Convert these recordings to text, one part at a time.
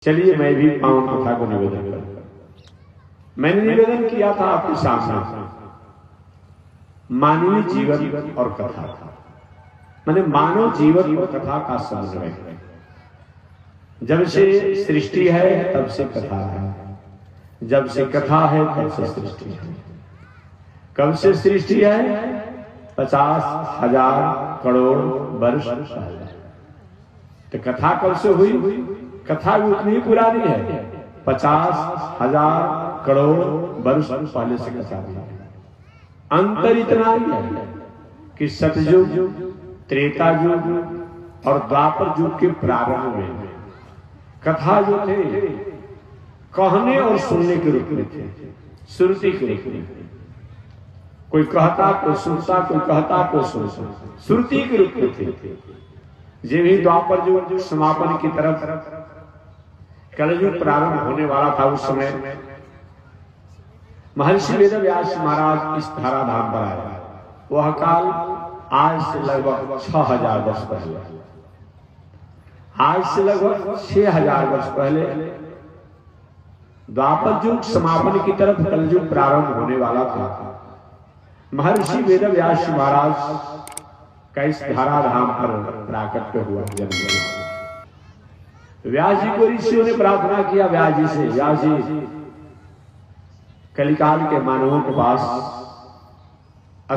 चलिए मैं भी पावन कथा को निवेदन करूंगा। मैंने निवेदन किया था आपके सामने मानवीय जीवन और कथा, माने मानव जीवन और कथा का समन्वय। जब से सृष्टि है तब से कथा है, जब से कथा है तब से सृष्टि है। कब से सृष्टि है? 50,000 करोड़ वर्ष पहले। तो कथा कब से हुई? कथा भी उतनी ही पुरानी है, 50,000 करोड़ वर्ष पहले से कथा भी है। अंतर इतना ही है कि सतयुग, त्रेता युग और द्वापर युग के प्रारंभ में कथा जो थे कहने और सुनने के रूप में थे, श्रुति के रूप में। कोई कहता कोई सुनता, कोई कहता कोई सुनता, श्रुति के रूप में थे। जे भी द्वापर युग समापन की तरफ कलयुग प्रारंभ होने वाला था, उस समय महर्षि वेदव्यास महाराज इस धराधाम पर आए। वह काल आज से लगभग 6,000 वर्ष पहले, आज से लगभग 6,000 वर्ष पहले द्वापर युग समापन की तरफ कलयुग प्रारंभ होने वाला था। महर्षि वेदव्यास महाराज का इस धराधाम पर प्राकट्य हुआ, जन्म हुआ। व्यास जी को ऋषियों ने प्रार्थना किया व्यास जी से, व्यास जी कलिकाल के मानवों के पास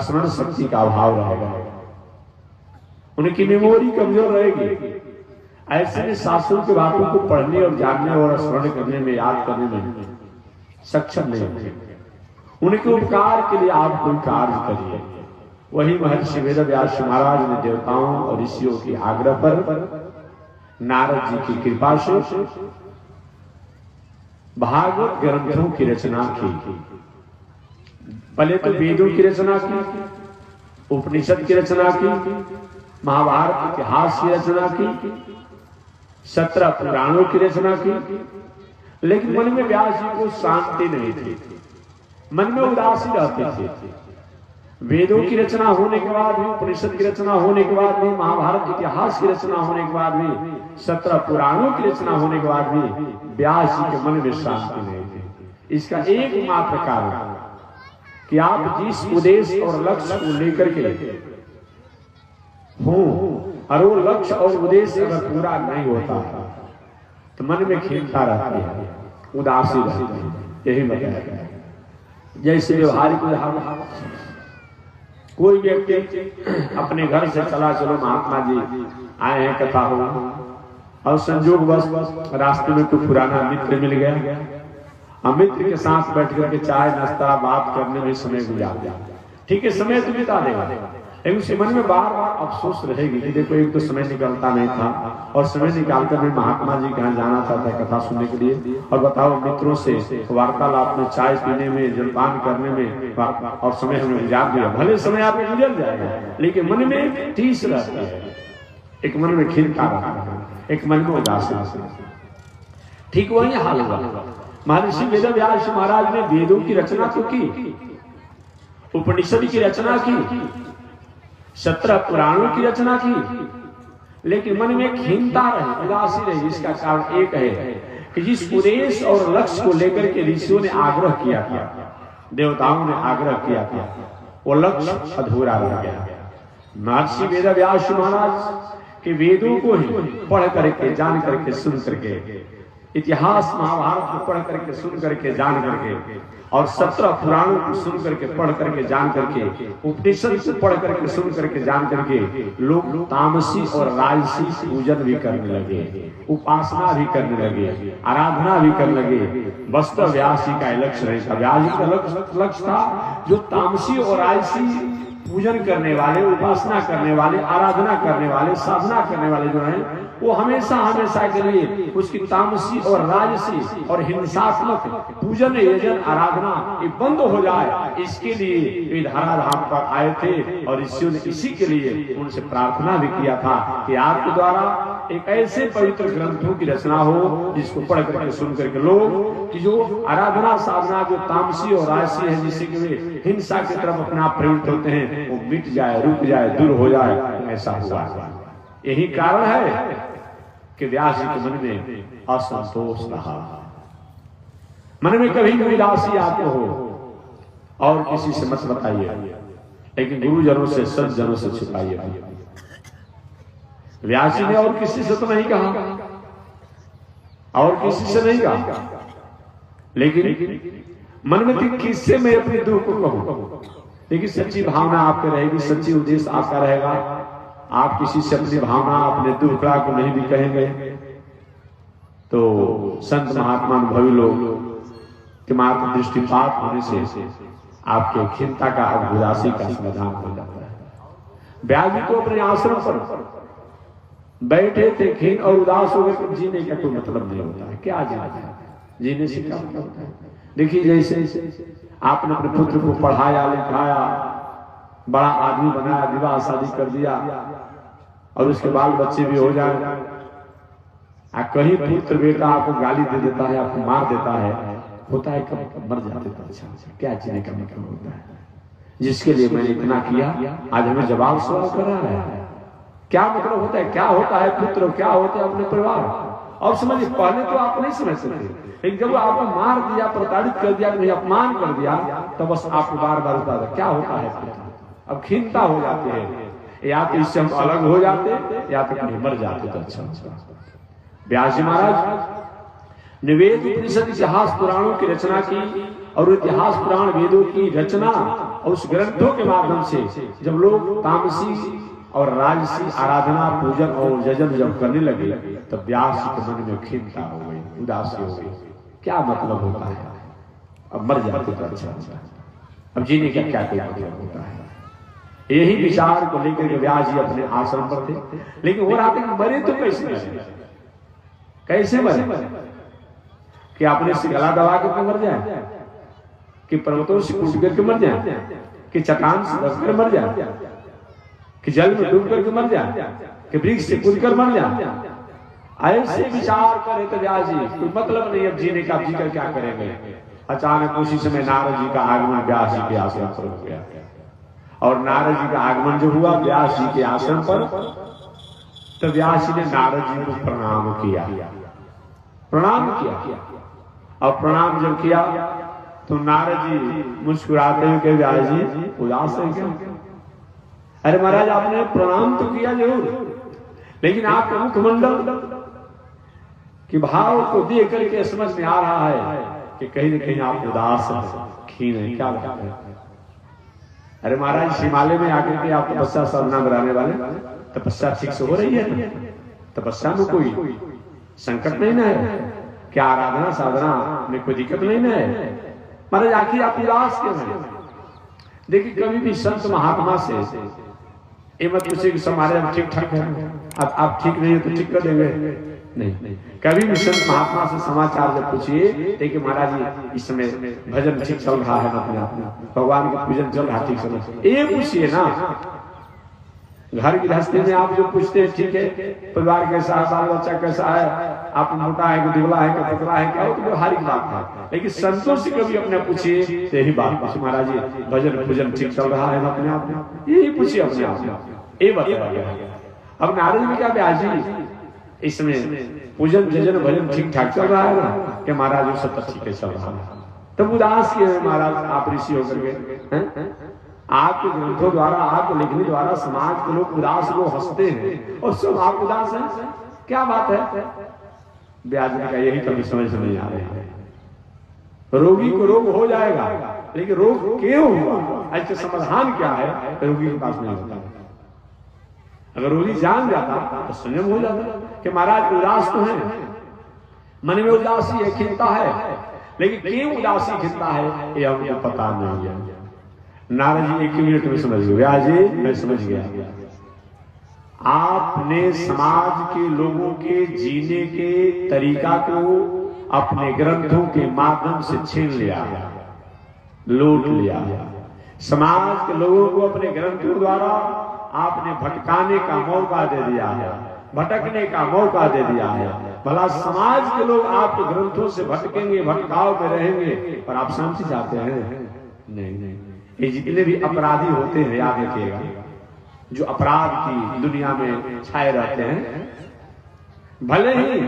स्मरण शक्ति का अभाव रहेगा, उनकी मेमोरी कमजोर रहेगी। ऐसे में शास्त्रों की बातों को पढ़ने और जानने और स्मरण करने में, याद करने में सक्षम नहीं होंगे। उनके उपकार के लिए आप कोई कार्य करिए। वही महर्षि वेदव्यास महाराज ने देवताओं और ऋषियों के आग्रह पर नारद जी की कृपा से भागवत ग्रंथों की रचना की। पहले तो वेदों की रचना की, उपनिषद की रचना की, महाभारत इतिहास की रचना की, 17 पुराणों की रचना की। लेकिन मन में व्यास जी को शांति नहीं थी, मन में उदासी रहते थे। वेदों की रचना होने के बाद भी, उपनिषद की रचना होने के बाद भी, महाभारत इतिहास की रचना होने के बाद भी, 17 पुराणों की रचना होने के बाद भी व्यास जी के मन में शांति नहीं थी। इसका एकमात्र कारण कि आप जिस उद्देश्य और लक्ष्य को लेकर के हों, और वो लक्ष्य और उद्देश्य अगर पूरा नहीं होता तो मन में खींचता रहती है, उदासी रहती है। यही बताया। जैसे व्यवहारिक उदाहरण, कोई व्यक्ति अपने घर से चला, चलो महात्मा जी आए हैं कथा हो, और संजोग बस रास्ते में कोई पुराना मित्र मिल गया, और मित्र के साथ बैठ करके चाय नाश्ता बात करने में समय गुजार दिया। ठीक है, समय तो बिता देगा, लेकिन उसके मन में बार बार अफसोस रहेगी कि देखो एक तो समय निकलता नहीं था, और समय निकालकर मैं महात्मा जी के यहाँ जाना चाहता कथा सुनने के लिए, और बताओ मित्रों से वार्तालाप में, चाय पीने में, जलपान करने में, और समय हमें गुजार दिया। भले समय आप गुजर जाएगा, लेकिन मन में ठेस रहता है, एक मन में खिलता रहता है, एक मन में उदासी। ठीक वही हाल हुआ। महर्षि वेदव्यास महाराज ने वेदों की रचना तो की, उपनिषद की रचना की, 17 पुराणों की रचना की, लेकिन मन में खीनता रहे, उदासी रही। इसका कारण एक है कि जिस उद्देश्य और लक्ष्य को लेकर के ऋषियों ने आग्रह किया था, देवताओं ने आग्रह किया था, वो लक्ष्य अधूरा रह गया। महर्षि वेदव्यास महाराज के वेदों को ही पढ़ करके, जान करके, सुन करके, इतिहास महाभारत को पढ़ करके, सुन करके, जान करके, और 17 पुराणों को सुन करके, पढ़ करके, जान करके, उपनिषद को पढ़ करके, सुन करके, जान करके लोग तामसी और राजसी पूजन भी करने लगे, उपासना भी करने लगे, आराधना भी करने लगे। वास्तव व्यास जी का लक्ष्य नहीं था। व्यास जी का लक्ष्य था जो तामसी और राजसी पूजन करने वाले, उपासना करने वाले, आराधना करने वाले, साधना करने वाले जो हैं, वो हमेशा हमेशा के लिए उसकी तामसी और राजसी और हिंसात्मक पूजन, यजन, आराधना ये बंद हो जाए, इसके लिए वे धराधाम पर आए थे। और ऋषियों ने इसी के लिए उनसे प्रार्थना भी किया था कि आपके द्वारा एक ऐसे पवित्र ग्रंथों की रचना हो जिसको पढ़ करके, सुन करके लोग कि जो आराधना साधना जो तामसी और राजसी है, जिससे कि वे हिंसा की तरफ अपने आप प्रवृत्त होते हैं, वो मिट जाए, रुक जाए, दूर हो जाए। ऐसा हुआ। यही कारण है कि व्यास जी के मन में असंतोष रहा, मन में कभी भी उदासी आते हो और किसी से मत बताइए, लेकिन गुरुजनों से सज्जनों से छिपाइए। व्यास जी ने और किसी से तो नहीं कहा, और किसी से नहीं कहा, लेकिन मन में थी किससे मैं अपने दुख को कहूं। लेकिन सच्ची भावना आपके रहेगी, सच्ची उद्देश्य आपका रहेगा। आप किसी से अपनी भावना, अपने दुख को नहीं भी कहेंगे तो संत महात्मा अनुभवी लोग के मात्र दृष्टिपात होने से आपके खिन्नता का, उदासी का समाधान हो जाता है। व्यास जी को अपने आश्रम पर बैठे थे, खीन और उदास हो गए, तो जीने का कोई मतलब नहीं होता है। क्या जीने से क्या मतलब होता है? देखिए, जैसे आपने अपने पुत्र को पढ़ाया लिखाया, बड़ा आदमी बनाया, विवाह शादी कर दिया और उसके बाल बच्चे भी हो जाए, कहीं पुत्र बेटा आपको गाली दे देता है, आपको मार देता है, होता है कब मर जाते तो अच्छा, क्या जीने का मतलब होता है? जिसके लिए मैंने इतना किया आज हमें जवाब सवाल कर रहा है। क्या मतलब होता है? क्या होता है पुत्र, क्या होता है अपने परिवार? और समझिए, पहले तो आप नहीं समझ सकते, लेकिन जब आपको मार दिया, प्रताड़ित कर दिया, नहीं अपमान कर दिया, तो बस आपको बार बार होता है क्या होता है पुत्र। अब खिन्नता हो जाती है, या तो इससे हम अलग हो जाते या तो कहीं मर जाते तो अच्छा होता। व्यास जी महाराज ने वेद उपनिषद इतिहास पुराणों की रचना की, और इतिहास पुराण वेदों की रचना और उस ग्रंथों के माध्यम से जब लोग तामसी और राजसी आराधना, पूजन और यजन जब करने लगे, तब व्यास जी के मन में खिन्नता हो गई, उदासी हो गई। क्या मतलब होता है? अब मर जाते तो अच्छा होता है, अब जीने का क्या कोई मतलब होता है? यही विचार को लेकर के व्यास जी अपने आश्रम पर थे। लेकिन वो रात मरे तो कैसे मरे? कैसे मरे? कि आपने से गला दबा के मर जाए, कि पर्वतों से कूद करके मर जाए, कि चट्टान से दब कर मर जाए, कि जल में डूब करके मर जाए, कि वृक्ष से कूद कर मर जाए? ऐसे विचार करे तो व्यास जी कोई मतलब नहीं अब जीने का, जी कर क्या करेंगे? अचानक उसी समय नारद जी का आगमन व्यास जी के आश्रम पर हो गया, और नारद जी का आगमन जो हुआ व्यास जी के आश्रम पर, तो व्यास जी ने नारद जी को प्रणाम किया, और प्रणाम जब किया तो नारद जी मुस्कुराते हुए कहे, व्यास जी उदास है क्या? अरे महाराज, आपने प्रणाम तो किया जरूर, लेकिन आपका मुखमंडल कि भाव को देख करके समझ में आ रहा है कि कहीं न कहीं आप उदास खीन है। क्या बात है? अरे महाराज, हिमालय में आकर के आप तपस्या साधना बनाने वाले, तपस्या ठीक से हो रही है? तपस्या में कोई संकट नहीं ना है? क्या आराधना साधना में कोई दिक्कत नहीं ना है? महाराज, आखिर आप उदास क्यों हैं? देखिए, कभी भी संत महात्मा से ये मत पूछिए कि हमारे हम ठीक ठाक है, अब आप ठीक नहीं है तो ठीक कर देंगे, नहीं। कभी भी संत महात्मा से समाचार जब पूछिए, देखिए महाराज जी इस समय भजन ठीक चल रहा है, अपने आप में भगवान का पूजन चल रहा है ठीक से, ये पूछिए ना। घर गृहस्थी में आप जो पूछते हैं, ठीक है परिवार कैसा है, बाल बच्चा कैसा है, आप मोटा है कि दुबला है कि पतला है, क्या हो तो व्यवहारिक बात है। लेकिन संतों से कभी अपने पूछिए, यही बात पूछिए, महाराज जी भजन पूजन ठीक चल रहा है अपने आप में, यही पूछिए अपने आप में, ये बताया। अब नारद जी क्या, व्यास जी इसमें पूजन जजन भजन ठीक ठाक चल रहा है ना? कि महाराज सब ठीक है चल रहा है। तब उदास किए महाराज आप ऋषि होकर के, आपके ग्रंथों द्वारा, आपके लिखने द्वारा समाज के लोग उदास लोग हंसते हैं, और सब आप उदास हैं, क्या बात है? व्यास जी का यही कभी समझ नहीं आ रहा है। रोगी को रोग हो जाएगा, लेकिन रोग क्यों हुआ, ऐसे समाधान क्या है, रोगी के पास नहीं होता। अगर रोगी जान जाता तो संयम हो जाता कि महाराज उदास तो है, मन में उदासी है, खिन्नता है, लेकिन क्यों उदासी खिन्नता है ये हमको पता नहीं है। नारद जी एक ही मिनट में समझ गए, व्यास जी मैं समझ गया, आपने समाज के लोगों के जीने के तरीका को अपने ग्रंथों के माध्यम से छीन लिया, लूट लिया। समाज के लोगों को अपने ग्रंथों द्वारा आपने भटकाने का मौका दे दिया है, भटकने का मौका दे दिया है। भला समाज के लोग आपके ग्रंथों से भटकेंगे, भटकाव में रहेंगे, पर आप शांति चाहते हैं? नहीं। ये जितने भी अपराधी होते हैं, याद रखिएगा, जो अपराध की दुनिया में छाए रहते हैं, भले ही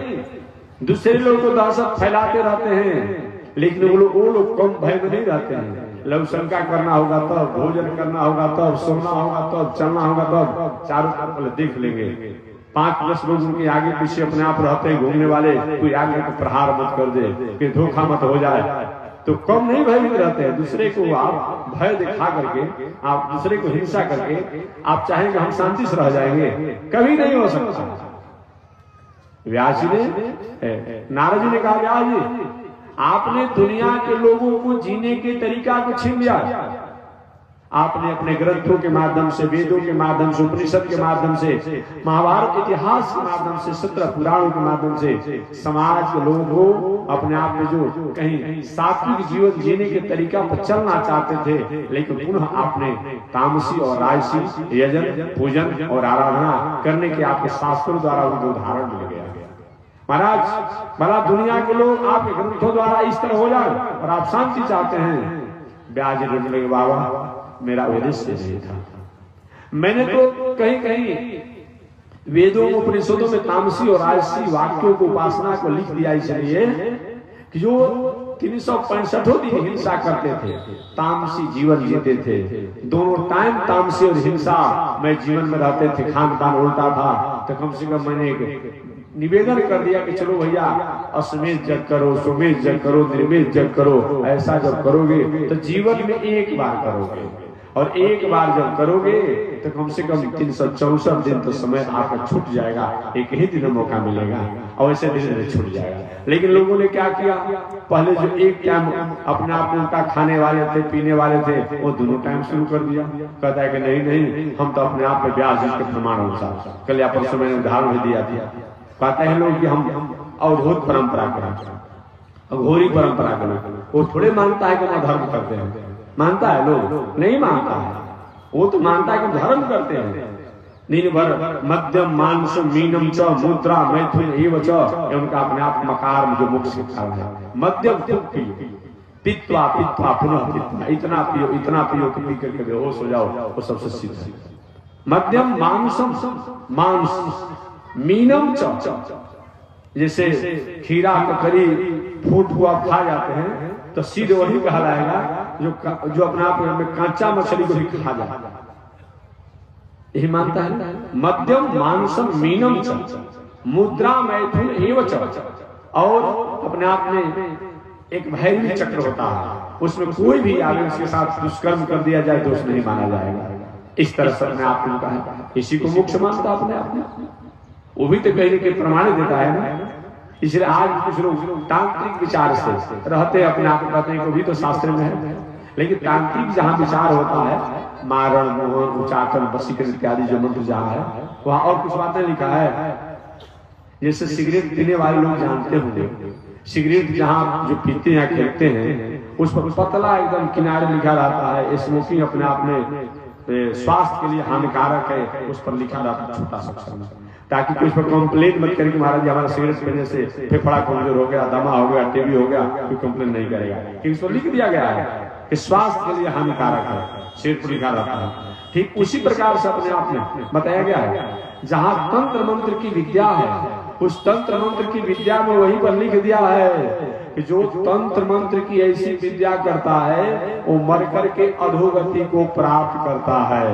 दूसरे लोग तो दहशत फैलाते रहते हैं, लेकिन वो लोग कम भय में नहीं रहते हैं। लव शंका करना होगा तब, भोजन करना होगा तब, सोना होगा तब, चलना होगा तब, चारों तरफ देख लेंगे। 5-10 लोग उनके आगे पीछे अपने आप रहते हैं घूमने वाले, कोई आगे को प्रहार मत कर दे, कि धोखा मत हो जाए, तो कम नहीं भयभीत रहते हैं। दूसरे को आप भय दिखा करके, आप दूसरे को हिंसा करके आप चाहेंगे हम शांति से रह जाएंगे, कभी नहीं हो सकता। व्यास जी ने, नारद जी ने कहा, व्यास जी आपने दुनिया के लोगों को जीने के तरीका को छीन लिया। आपने अपने ग्रंथों के माध्यम से, वेदों के माध्यम से, उपनिषद के माध्यम से, महाभारत इतिहास के माध्यम से, 17 पुराणों के माध्यम से समाज के लोगों को अपने आप में जो कहीं सात्विक जीवन जीने के तरीका पर चलना चाहते थे, लेकिन पुनः आपने तामसी और राजसी यजन, पूजन और आराधना करने के आपके शास्त्रों द्वारा उनको उदाहरण मिल गया। महाराज भला दुनिया के लोग आपके ग्रंथों द्वारा इस तरह हो जाए और आप शांति चाहते हैं। ब्याज बोले, बाबा मेरा उद्देश्य नहीं था। मैंने तो कहीं कहीं वेदों उपनिषदों में तामसी और राजसी वाक्यों को, उपासना को लिख दिया इसलिए कि जो 365 दिन हिंसा करते थे, तामसी जीवन जीते थे, दोनों टाइम तामसी और हिंसा में जीवन में रहते थे, खान पान उल्टा था, तो कम से कम मैंने एक निवेदन कर दिया कि चलो भैया अश्वमेध जग करो, सुमेध जग करो, निर्मेध जग करो। ऐसा जब करोगे तो जीवन में एक बार करोगे, और एक बार जब करोगे तो कम से कम 364 दिन तो समय आपका छूट जाएगा, एक ही दिन मौका मिलेगा, और ऐसे धीरे धीरे छूट जाएगा। लेकिन लोगों ने क्या किया, पहले जो एक टाइम अपने आप उनका खाने वाले थे, पीने वाले थे, वो दोनों टाइम शुरू कर दिया। कहता है कि नहीं नहीं, हम तो अपने आप में व्यास जी के प्रमाण अनुसार, कल या परसों मैंने उदाहरण भी दिया था। कहते हैं लोग कि हम अवधूत परंपरा करें, अघोरी परंपरा करें। वो थोड़े मानता है कि हम धर्म करते हैं, मानता है लोग नहीं मानता है, वो तो मानता है कि धर्म करते हैं। दिन भर मध्यम मांस मीनम च मुद्रा मैथुन एव च, उनका अपने आप मकार में जो मुख्य शिक्षा है, मध्यम पित्वा पित्वा पुनः पित्वा, इतना पियो इतना पियो कि पी करके बेहोश हो जाओ, वो सबसे सिद्ध है। मध्यम मांसम मांस मीनम च, जैसे खीरा ककड़ी फूट हुआ खा जाते हैं तो सीध वही कहलाएगा जो अपने आप में कांचा मछली को भी खा जाए, यही मानता है। मध्यम मांसम मीनम च मुद्रा मैथुन एव च, और अपने आप में एक भैरवी चक्र होता है, उसमें कोई भी आगे उसके साथ दुष्कर्म कर दिया जाए तो उसमें नहीं माना जाएगा। इस तरह से अपने आप में है, इसी को मोक्ष मानता अपने आप में, वो भी तो कहीं के प्रमाण देता है ना। इसलिए आज कुछ लोग तांत्रिक विचार से रहते अपने आप को, कहते हैं को भी तो शास्त्र में है, लेकिन तांत्रिक जहाँ विचार होता है, मारण मोहन उचाटन वशीकरण इत्यादि जो मंत्र जहाँ है, वहाँ और कुछ बातें लिखा है। जैसे सिगरेट पीने वाले लोग जानते होंगे, सिगरेट जहाँ जो पीते हैं खेलते हैं, उस पर पतला एकदम किनारे लिखा रहता है स्मोकिंग अपने आप में स्वास्थ्य के लिए हानिकारक है, उस पर लिखा रहता है छोटा सा अक्षर में, ताकि कुछ पर कंप्लेंट मत करें कि महाराज हमारा सिगरेट पीने से फेफड़ा कमजोर हो गया, दमा हो गया, टीबी हो गया, कोई कंप्लेंट नहीं करेगा, क्योंकि इस पर लिख दिया गया है कि स्वास्थ्य के लिए हानिकारक है, सिगरेट पर लिखा रहता है। ठीक उसी प्रकार से अपने आप में बताया गया है, जहाँ तंत्र मंत्र की विद्या है, उस तंत्र मंत्र की विद्या में वही पर लिख दिया है कि जो तंत्र मंत्र की ऐसी विद्या करता है वो मर करके अधोगति को प्राप्त करता है,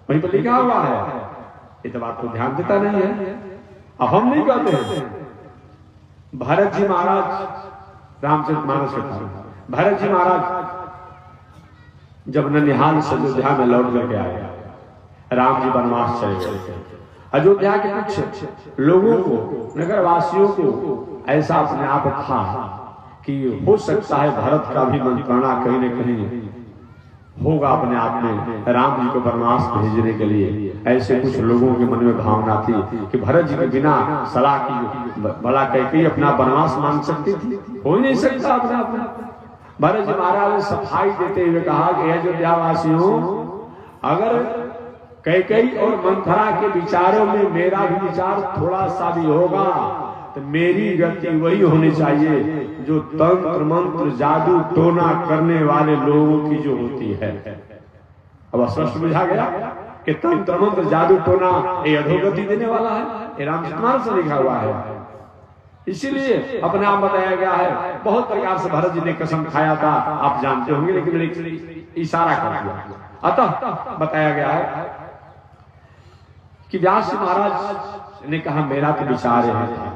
वहीं पर लिखा हुआ है। ये तो बात को ध्यान देता नहीं है, अब हम नहीं कहते हैं। भरत जी महाराज रामचरितमानस के था, भरत जी महाराज जब ननिहाल से अयोध्या में लौट करके आए, राम जी वनवास चले गए, अयोध्या के कुछ लोगों को, नगर वासियों को ऐसा अपने आप था कि हो सकता है भरत का भी मंत्रणा कहीं न कहीं होगा अपने आप में राम जी को वनवास भेजने के लिए। ऐसे कुछ लोगों के मन में भावना थी कि भरत जी के बिना सलाह की भला कैकेयी अपना वनवास मांग सकती थी, हो ही नहीं सकता अपना अपना। भरत जी महाराज ने सफाई देते हुए कहा कि अयोध्या वासियों, अगर कैकेयी और मंथरा के विचारों में मेरा भी विचार थोड़ा सा भी होगा तो मेरी गति वही होनी चाहिए जो तंत्र मंत्र जादू टोना करने वाले लोगों की जो होती है। अब स्पष्ट बुझा गया कि तंत्र मंत्र जादू टोना ये अधोगति देने वाला है, ये रामचरितमानस में लिखा हुआ है। इसीलिए अपने आप बताया गया है, बहुत प्रकार से भरत जी ने कसम खाया था, आप जानते होंगे, लेकिन मैंने इशारा कर दिया। अतः बताया गया है कि व्यास जी महाराज ने कहा, मेरा तो विचार है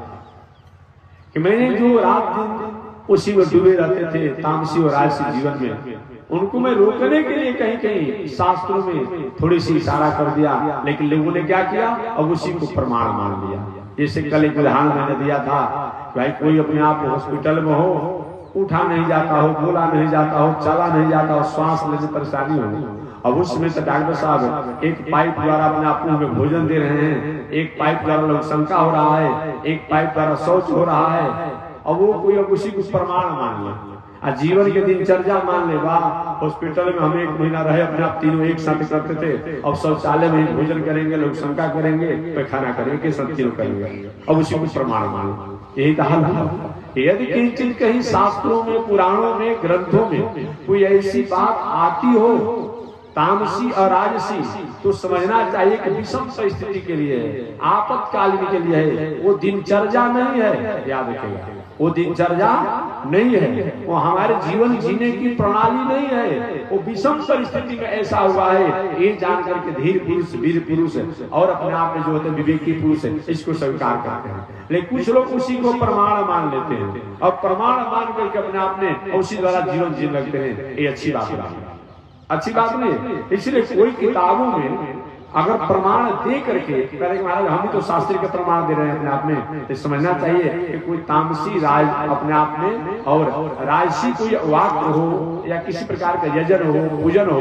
कि मैंने जो रात दिन उसी में डूबे रहते थे तामसी और राजसी जीवन में, उनको मैं रोकने के लिए कहीं कहीं शास्त्रों में थोड़ी सी इशारा कर दिया, लेकिन लोगों ने क्या किया, अब उसी को प्रमाण मान लिया। जैसे कल एक उदाहरण मैंने दिया था, भाई कोई अपने आप हॉस्पिटल में हो, उठा नहीं जाता हो, बोला नहीं जाता हो, चला नहीं जाता हो, श्वास लेने परेशानी हो, अब उस समय तो डॉक्टर साहब एक पाइप द्वारा अपने आप में भोजन दे रहे हैं, एक पाइप द्वारा लोग शंका हो रहा है, एक पाइप द्वारा शौच हो रहा है, और वो कोई अब उसी को प्रमाण मान ले, जीवन के दिनचर्या मान ले। वाह, हॉस्पिटल में हम 1 महीना रहे, अपने आप तीनों एक साथ करते थे, अब शौचालय में भोजन करेंगे, लोग शंका करेंगे, पैखाना करेंगे, सब तीनों करेंगे, अब उसी को प्रमाण मान लो। यही हाल है। यदि किंचित कहीं शास्त्रों में, पुराणों में, ग्रंथों में कोई ऐसी बात आती हो तामसी और राजसी, तो समझना चाहिए कि विषम परिस्थिति के लिए है, आपातकालीन के लिए है, वो दिनचर्या नहीं है। याद रखिएगा, वो दिनचर्या नहीं है, वो हमारे जीवन जीने की प्रणाली नहीं है, वो विषम परिस्थिति में ऐसा हुआ है। ये जान करके धीर पुरुष, वीर पुरुष और अपने आप में जो होते विवेकी पुरुष है, इसको स्वीकार करते हैं। लेकिन कुछ लोग उसी को प्रमाण मान लेते हैं और प्रमाण मान करके अपने आप में उसी द्वारा जीवन जीने लगते हैं। ये अच्छी बात नहीं, अच्छी बात नहीं। इसलिए कोई किताबों में अगर प्रमाण दे करके पहले महाराज हम ही तो शास्त्री के प्रमाण दे रहे हैं अपने आप में, तो समझना चाहिए कि कोई तामसी राज अपने आप में और राजसी कोई वाक्य हो या किसी प्रकार का यजन हो, पूजन हो,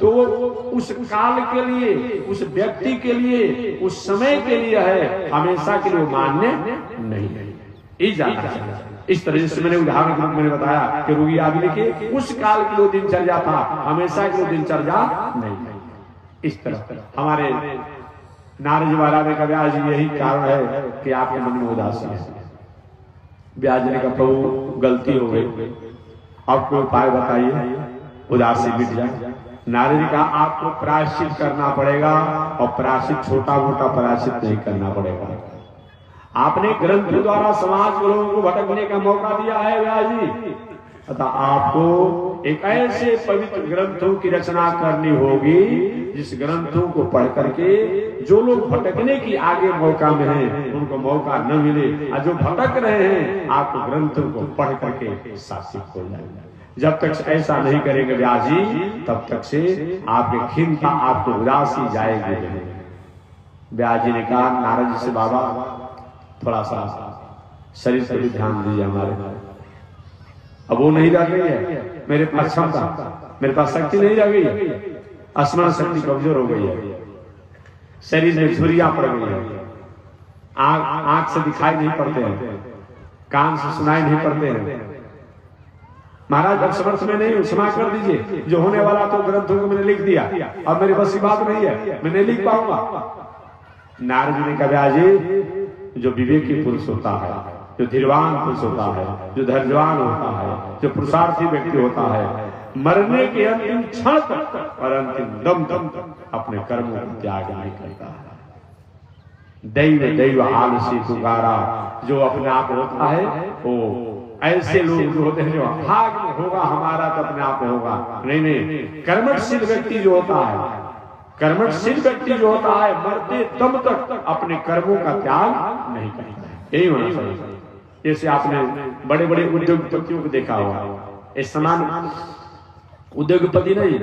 तो वो उस काल के लिए, उस व्यक्ति के लिए, उस समय के लिए है, हमेशा के लिए मान्य नहीं है। इस तरह से मैंने उदाहरण के रूप में बताया कि रोगी आदमी के उस काल की जो दिनचर्या था, हमेशा की जो दिनचर्या नहीं है। इस तरह हमारे नारद जी महाराज ने कहा, व्यास जी यही कारण है कि आपके मन में उदासी है। व्यास जी ने कहा, प्रभु गलती हो गई, आपको उपाय बताइए उदासी मिट जाए। नारद जी कहा, आपको प्रायश्चित करना पड़ेगा, और प्रायश्चित छोटा मोटा प्रायश्चित नहीं करना पड़ेगा। आपने ग्रंथ द्वारा समाज के लोगों को भटकने का मौका दिया है व्यास जी, अतः आपको एक ऐसे पवित्र ग्रंथों की रचना करनी होगी जिस ग्रंथों को पढ़ करके जो लोग भटकने की आगे मौका में हैं उनको मौका न मिले, और जो भटक रहे हैं आपको ग्रंथों को पढ़ करके सात्विक हो जाए। जब तक ऐसा नहीं करेंगे व्यास जी, तब तक से आपके खिन्नता, आपको उदासी जाएगी नहीं। व्यास जी ने कहा नारद जी से, बाबा थोड़ा सा शरीर पर भी ध्यान दीजिए हमारे। अब वो नहीं रह गई है मेरे पास क्षमता, मेरे पास शक्ति नहीं रह गई है, स्मरण शक्ति कमजोर हो गई है, शरीर में झुर्रियां पड़ गई है, आंख से दिखाई नहीं पड़ते हैं, कान से सुनाई नहीं पड़ते हैं। महाराज अब समर्थ में नहीं हूं, क्षमा कर दीजिए, जो होने वाला तो ग्रंथों को मैंने लिख दिया, अब मेरे बस की बात नहीं है, मैं नहीं लिख पाऊंगा। नारद जी ने कहा, व्यास जी जो विवेकी पुरुष होता है, जो धीरवान पुरुष होता है, जो धैर्यवान होता है, जो पुरुषार्थी व्यक्ति होता है, मरने के अंतिम क्षण तक और अंतिम दम तक अपने कर्मों को त्याग नहीं करता है। दैव दैव आलसी पुकारा, जो अपने आप होता है वो ऐसे लोग जो होते हैं, जो भाग में होगा हमारा तो अपने आप में होगा, नहीं, कर्मशील व्यक्ति जो होता है, कर्मशील व्यक्ति जो होता है मरते दम तक अपने कर्मों का त्याग नहीं करता है। यही होना चाहिए। जैसे आपने बड़े बड़े उद्योगपतियों को देखा होगा, इस समान उद्योगपति नहीं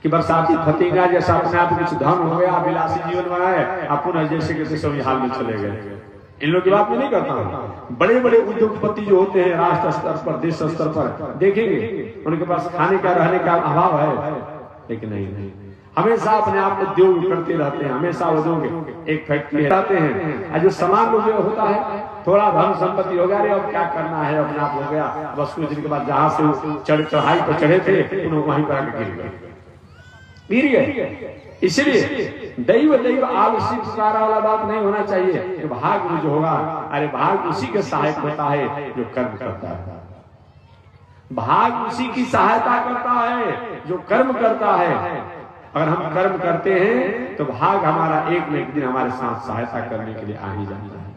कि बरसाती फतेगा जैसा अपने आप कुछ धन हो गया, विलासी जीवन बनाए, अपना जैसे के तैसे हाल में चले गए। इन लोगों की बात में नहीं करता हूँ। बड़े बड़े उद्योगपति जो होते हैं राष्ट्र स्तर पर, देश स्तर पर देखेंगे, उनके पास खाने का, रहने का अभाव है, लेकिन नहीं, हमेशा अपने आप उद्योग करते रहते हैं, हमेशा उद्योग एक फैक्ट्री रहते हैं। जो समान लोग होता है, थोड़ा धन संपत्ति हो गया, अरे अब क्या करना है, अपने आप हो गया, बस कुछ दिन के बाद जहां से चढ़ाई पर चढ़े थे उन्होंने वहीं पर आके गिर गए। इसलिए दैव दैव आलसी पुकारा वाला बात नहीं होना चाहिए कि भाग में जो होगा, अरे भाग उसी के सहायक होता है जो कर्म करता है, भाग उसी की सहायता करता है जो कर्म करता है। अगर हम कर्म करते हैं तो भाग हमारा एक न एक दिन हमारे साथ सहायता करने के लिए आ ही जाता है।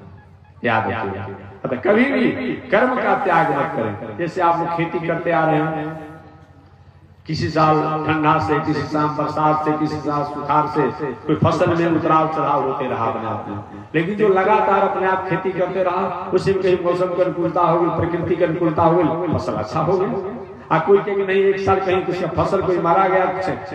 याद रखिएगा, अतः कभी भी कर्म का त्याग मत करें। जैसे आप लोग खेती करते आ रहे हैं, किसी साल ठंडा से, किसी साल बरसात से, किसी साल सुखाड़ से, कोई फसल में उतराव चढ़ाव होते रहा अपने आप में, लेकिन जो लगातार अपने आप खेती करते रहा, उसी में कहीं मौसम की अनुकूलता हो गई, प्रकृति की अनुकूलता हो गई, फसल अच्छा हो गया। कोई कहेंगे नहीं, एक साल कहीं किसी फसल कोई मारा गया,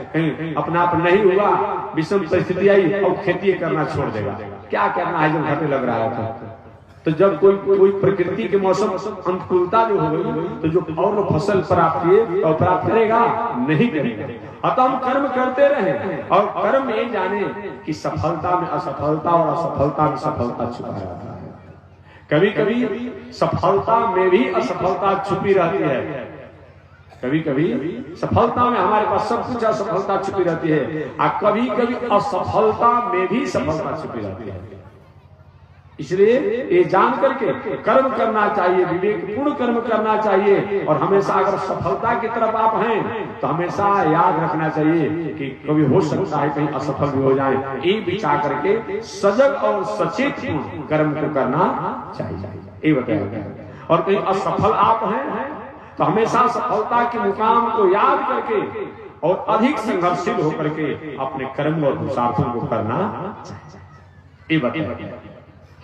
कहीं अपना आप नहीं हुआ, विषम परिस्थिति आई और खेती करना छोड़ देगा, क्या करना है जब घाटे लग रहा है। तो जब कोई प्रकृति के मौसम अनुकूलता जो हो गई, तो जो और फसल प्राप्त किए और प्राप्त करेगा नहीं करेगा। अतः हम कर्म करते रहे और कर्म ये जाने कि सफलता में असफलता और असफलता में सफलता छुपा रहता है। कभी कभी सफलता में भी असफलता छुपी रहती है, कभी कभी सफलता में हमारे पास सब कुछ असफलता छुपी रहती है, और कभी कभी असफलता में भी सफलता छुपी रहती है। इसलिए ये जान करके कर्म करना चाहिए, विवेकपूर्ण कर्म करना चाहिए। और हमेशा अगर सफलता की तरफ आप हैं तो हमेशा याद रखना चाहिए कि कभी हो सकता है कहीं असफल भी हो जाए। ये विचार करके सजग और सचेत कर्म को करना चाहिए, ये बताया गया। और कहीं असफल आप हैं तो हमेशा सफलता के मुकाम को याद करके और अधिक संघर्षशील होकर के अपने कर्म और पुरुषार्थों को करना चाहिए, ये बताया।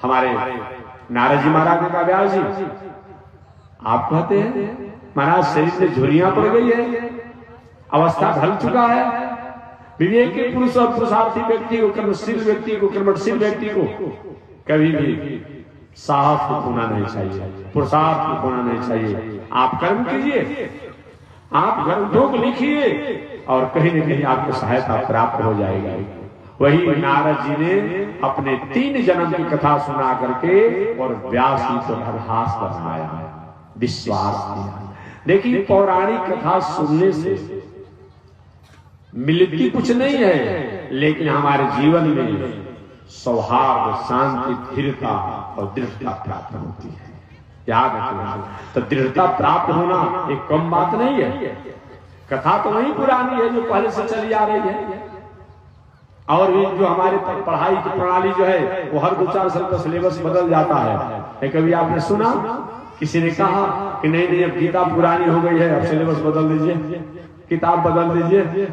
हमारे नारद जी महाराज ने कहा, व्यास जी आप कहते हैं महाराज शरीर में झुर्रियां पड़ गई है, अवस्था ढल चुका है, विवेक के पुरुष और पुरुषार्थी व्यक्ति को, कर्मशील व्यक्ति को, कर्मशील व्यक्ति को कभी भी साहस को खोना नहीं चाहिए, पुरुषार्थ को खोना नहीं चाहिए। आप कर्म कीजिए, आप ग्रंथों को लिखिए और कहीं न कहीं आपको सहायता प्राप्त हो जाएगी। वही नारद जी ने अपने 3 जन्म की कथा सुना करके और व्यास जी को अभ्यास बनाया, विश्वास किया। देखिए पौराणिक कथा सुनने से मिलती कुछ नहीं है, लेकिन हमारे जीवन में सौहार्द, शांति, स्थिरता और दृढ़ता प्राप्त होती है। याद रखना, तो दृढ़ता प्राप्त होना एक कम बात नहीं है। कथा तो वही पुरानी है जो पहले से चली आ रही है, और जो हमारे पढ़ाई की प्रणाली जो है वो हर 2-4 साल का सिलेबस बदल जाता है। कभी आपने सुना किसी ने कहा कि नहीं नहीं अब गीता पुरानी हो गई है, अब सिलेबस बदल दीजिए, किताब बदल दीजिए?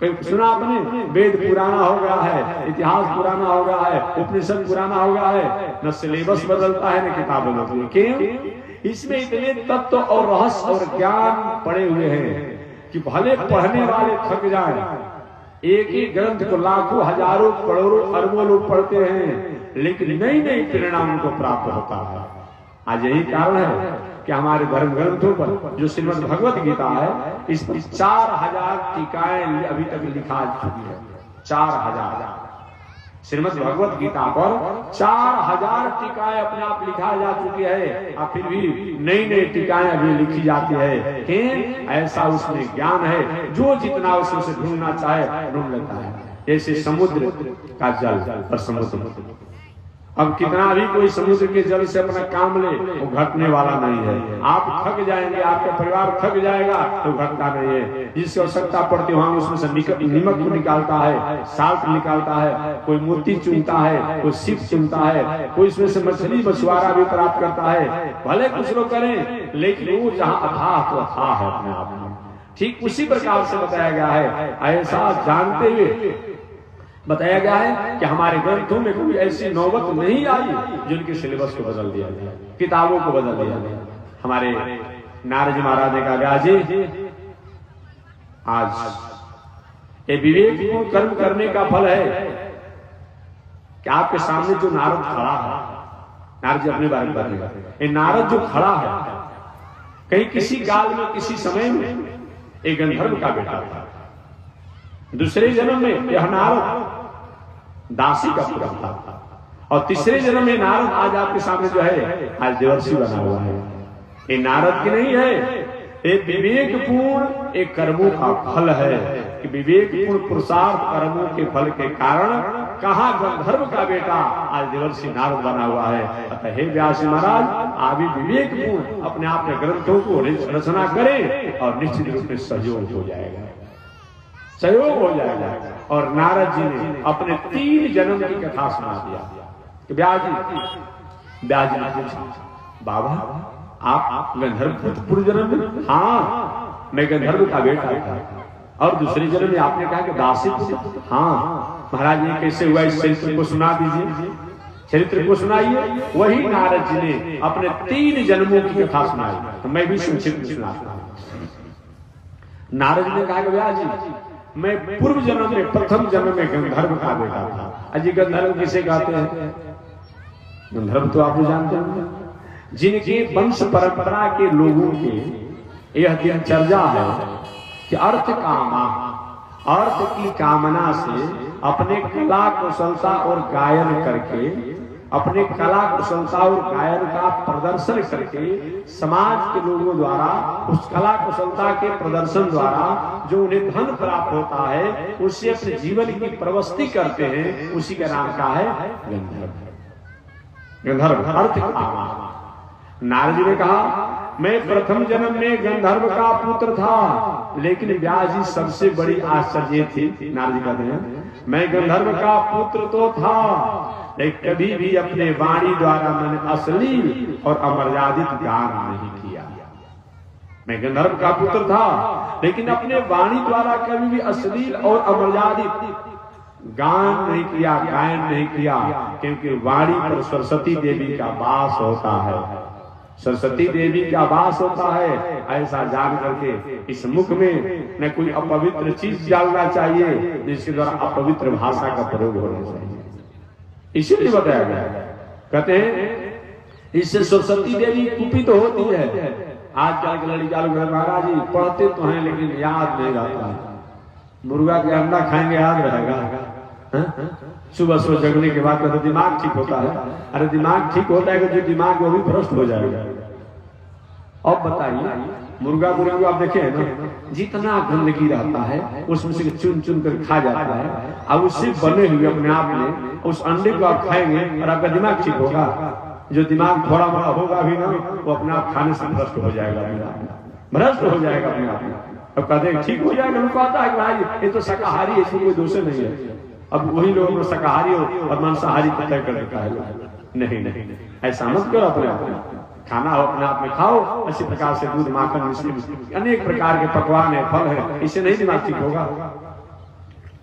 कहीं सुना आपने? वेद पुराना हो गया है, इतिहास पुराना हो गया है, उपनिषद पुराना हो गया है, न सिलेबस बदलता है न किताब बदलती है। क्यों? इसमें इतने तत्व और रहस्य और ज्ञान पड़े हुए हैं कि भले पढ़ने वाले थक जाए, एक ही ग्रंथ को लाखों, हजारों, करोड़ों, अरबों लोग पढ़ते हैं, लेकिन नई नई प्रेरणा उनको प्राप्त होता है। आज यही कारण है कि हमारे धर्म ग्रंथों पर जो श्रीमद् भगवत गीता है, इस पर 4000 टीकाएं अभी तक लिखा चुकी है। 4000 श्रीमद् भगवत गीता पर 4000 टीकाएं अपने आप लिखा जा चुकी है, और फिर भी नई नई टीकाएं अभी लिखी जाती है। क्यों? ऐसा उसमें ज्ञान है, जो जितना उसमें से ढूंढना चाहे ढूंढ लेता है। जैसे समुद्र का जल और समुद्र, अब कितना भी कोई समुद्र के जल से अपना काम ले वो घटने वाला नहीं है। आप थक जाएंगे, आपका परिवार थक जाएगा तो घटता नहीं है। जिसकी आवश्यकता पड़ती है वहां उसमें से नमक को निकालता है, साल्ट निकालता है, कोई मोती चुनता है, कोई सिप चुनता है, कोई इसमें से मछली मछुआरा भी प्राप्त करता है। भले कुछ लोग करें, लेकिन वो जहाँ अथाह तो अथाह है अपने आप में। ठीक उसी प्रकार से बताया गया है। ऐसा जानते हुए बताया गया है कि हमारे ग्रंथों में कोई ऐसी नौबत नहीं आई जिनके सिलेबस को बदल दिया गया, किताबों को बदल दिया गया। हमारे नारद जी महाराज ने कहा, व्यास जी आज ये विवेक को कर्म करने का फल है कि आपके सामने जो नारद खड़ा है, नारद जी अपने बारे में बताएगा, ये नारद जो खड़ा है कहीं किसी काल में किसी समय में एक गंधर्व का बेटा था, दूसरे जन्म में यह नारद दासी का पुत्र था, और तीसरे जन्म में नारद आज आपके सामने जो है आज देवर्षि बना हुआ है। ये नारद की नहीं है, एक विवेकपूर्ण एक कर्मों का फल है कि विवेकपूर्ण पुरुषार्थ कर्मों के फल के कारण कहा गंधर्व का बेटा आज देवर्षि नारद बना हुआ है। अतः हे व्यास महाराज, आप भी विवेकपूर्ण अपने आप के ग्रंथों को रचना करें और निश्चित रूप से सहयोग हो जाएगा। सहयोग हो जाएगा। और नारद जी ने अपने 3 जन्म की कथा सुना दिया कि व्यास जी ने पूछा, बाबा आप गंधर्व पूर्व जन्म में? हाँ, मैं गंधर्व का बेटा था। और दूसरे जन्म में आपने कहा कि दासी पुत्र? हाँ। महाराज ये कैसे हुआ, इस चरित्र को सुना दीजिए, चरित्र को सुनाइए। वही नारद जी ने अपने 3 जन्मों की कथा सुनाई। तो मैं भी संक्षिप्त सुनाता हूं। नारद जी ने कहा कि व्यास जी, मैं पूर्व जन्म में, प्रथम जन्म में गंधर्व का बेटा था। अजी गंधर्व किसे कहते हैं? गंधर्व तो आप जानते हैं, जिनके वंश परंपरा के लोगों के यह दिनचर्या है कि अर्थ कामा, अर्थ की कामना से अपने कला कुशलता और गायन करके, अपने कला कुशलता और गायन का प्रदर्शन करके समाज के लोगों द्वारा उस कला कुशलता के प्रदर्शन द्वारा जो उन्हें धन प्राप्त होता है, उससे अपने जीवन की प्रवृत्ति करते हैं। उसी का नाम का है गंधर्व। गंधर्व अर्थ कामा। नारद जी ने कहा, मैं प्रथम जन्म में गंधर्व का पुत्र था, लेकिन व्यास जी सबसे बड़ी आश्चर्य थी। नारद जी कहते हैं, मैं गंधर्व का पुत्र तो था, लेकिन कभी भी अपने वाणी द्वारा मैंने अश्लील और अमर्यादित गान नहीं किया। मैं गंधर्व का पुत्र था, लेकिन अपने वाणी द्वारा कभी भी अश्लील और अमर्यादित गान नहीं किया, गायन नहीं किया, क्योंकि वाणी पर सरस्वती देवी का वास होता है। सरस्वती देवी का वास होता है, ऐसा जान करके इस मुख में न कोई अपवित्र चीज डालना चाहिए, जिसके द्वारा अपवित्र भाषा का प्रयोग होना चाहिए। इसीलिए बताया गया, कहते हैं इससे सरस्वती देवी कुपित होती है। आजकल के लड़का लोग महाराज जी पढ़ते तो हैं, लेकिन याद नहीं रहता। मुर्गा के अंडा खाएंगे याद रहेगा, सुबह सुबह जगने के बाद तो दिमाग ठीक होता है। अरे दिमाग ठीक होता है कि जो दिमाग वो भी भ्रष्ट हो जाएगा। अब बताइए, मुर्गा मुर्गा आप देखे ना, जितना गंदगी रहता है उसमें से चुन चुन कर खा जाता है। अब उससे बने हुए अपने आप में उस अंडे को आप खाएंगे और आपका दिमाग ठीक होगा। जो दिमाग थोड़ा मोड़ा होगा भी ना, वो अपने आप खाने से भ्रष्ट हो जाएगा, भ्रष्ट हो जाएगा अपने आप में। अब कहते हैं ठीक हो जाएगा, उनको आता है कि भाई ये तो शाकाहारी है, इसमें कोई दोष नहीं है। अब वही लोग शाकाहारी और मांसाहारी को तय कर देता है। नहीं नहीं, ऐसा मत करो। अपने आप खाना हो अपने आप में खाओ। इसी प्रकार से दूध, माखन, मिश्री, अनेक प्रकार के पकवान है, फल है, इससे नहीं दिमाग ठीक होगा।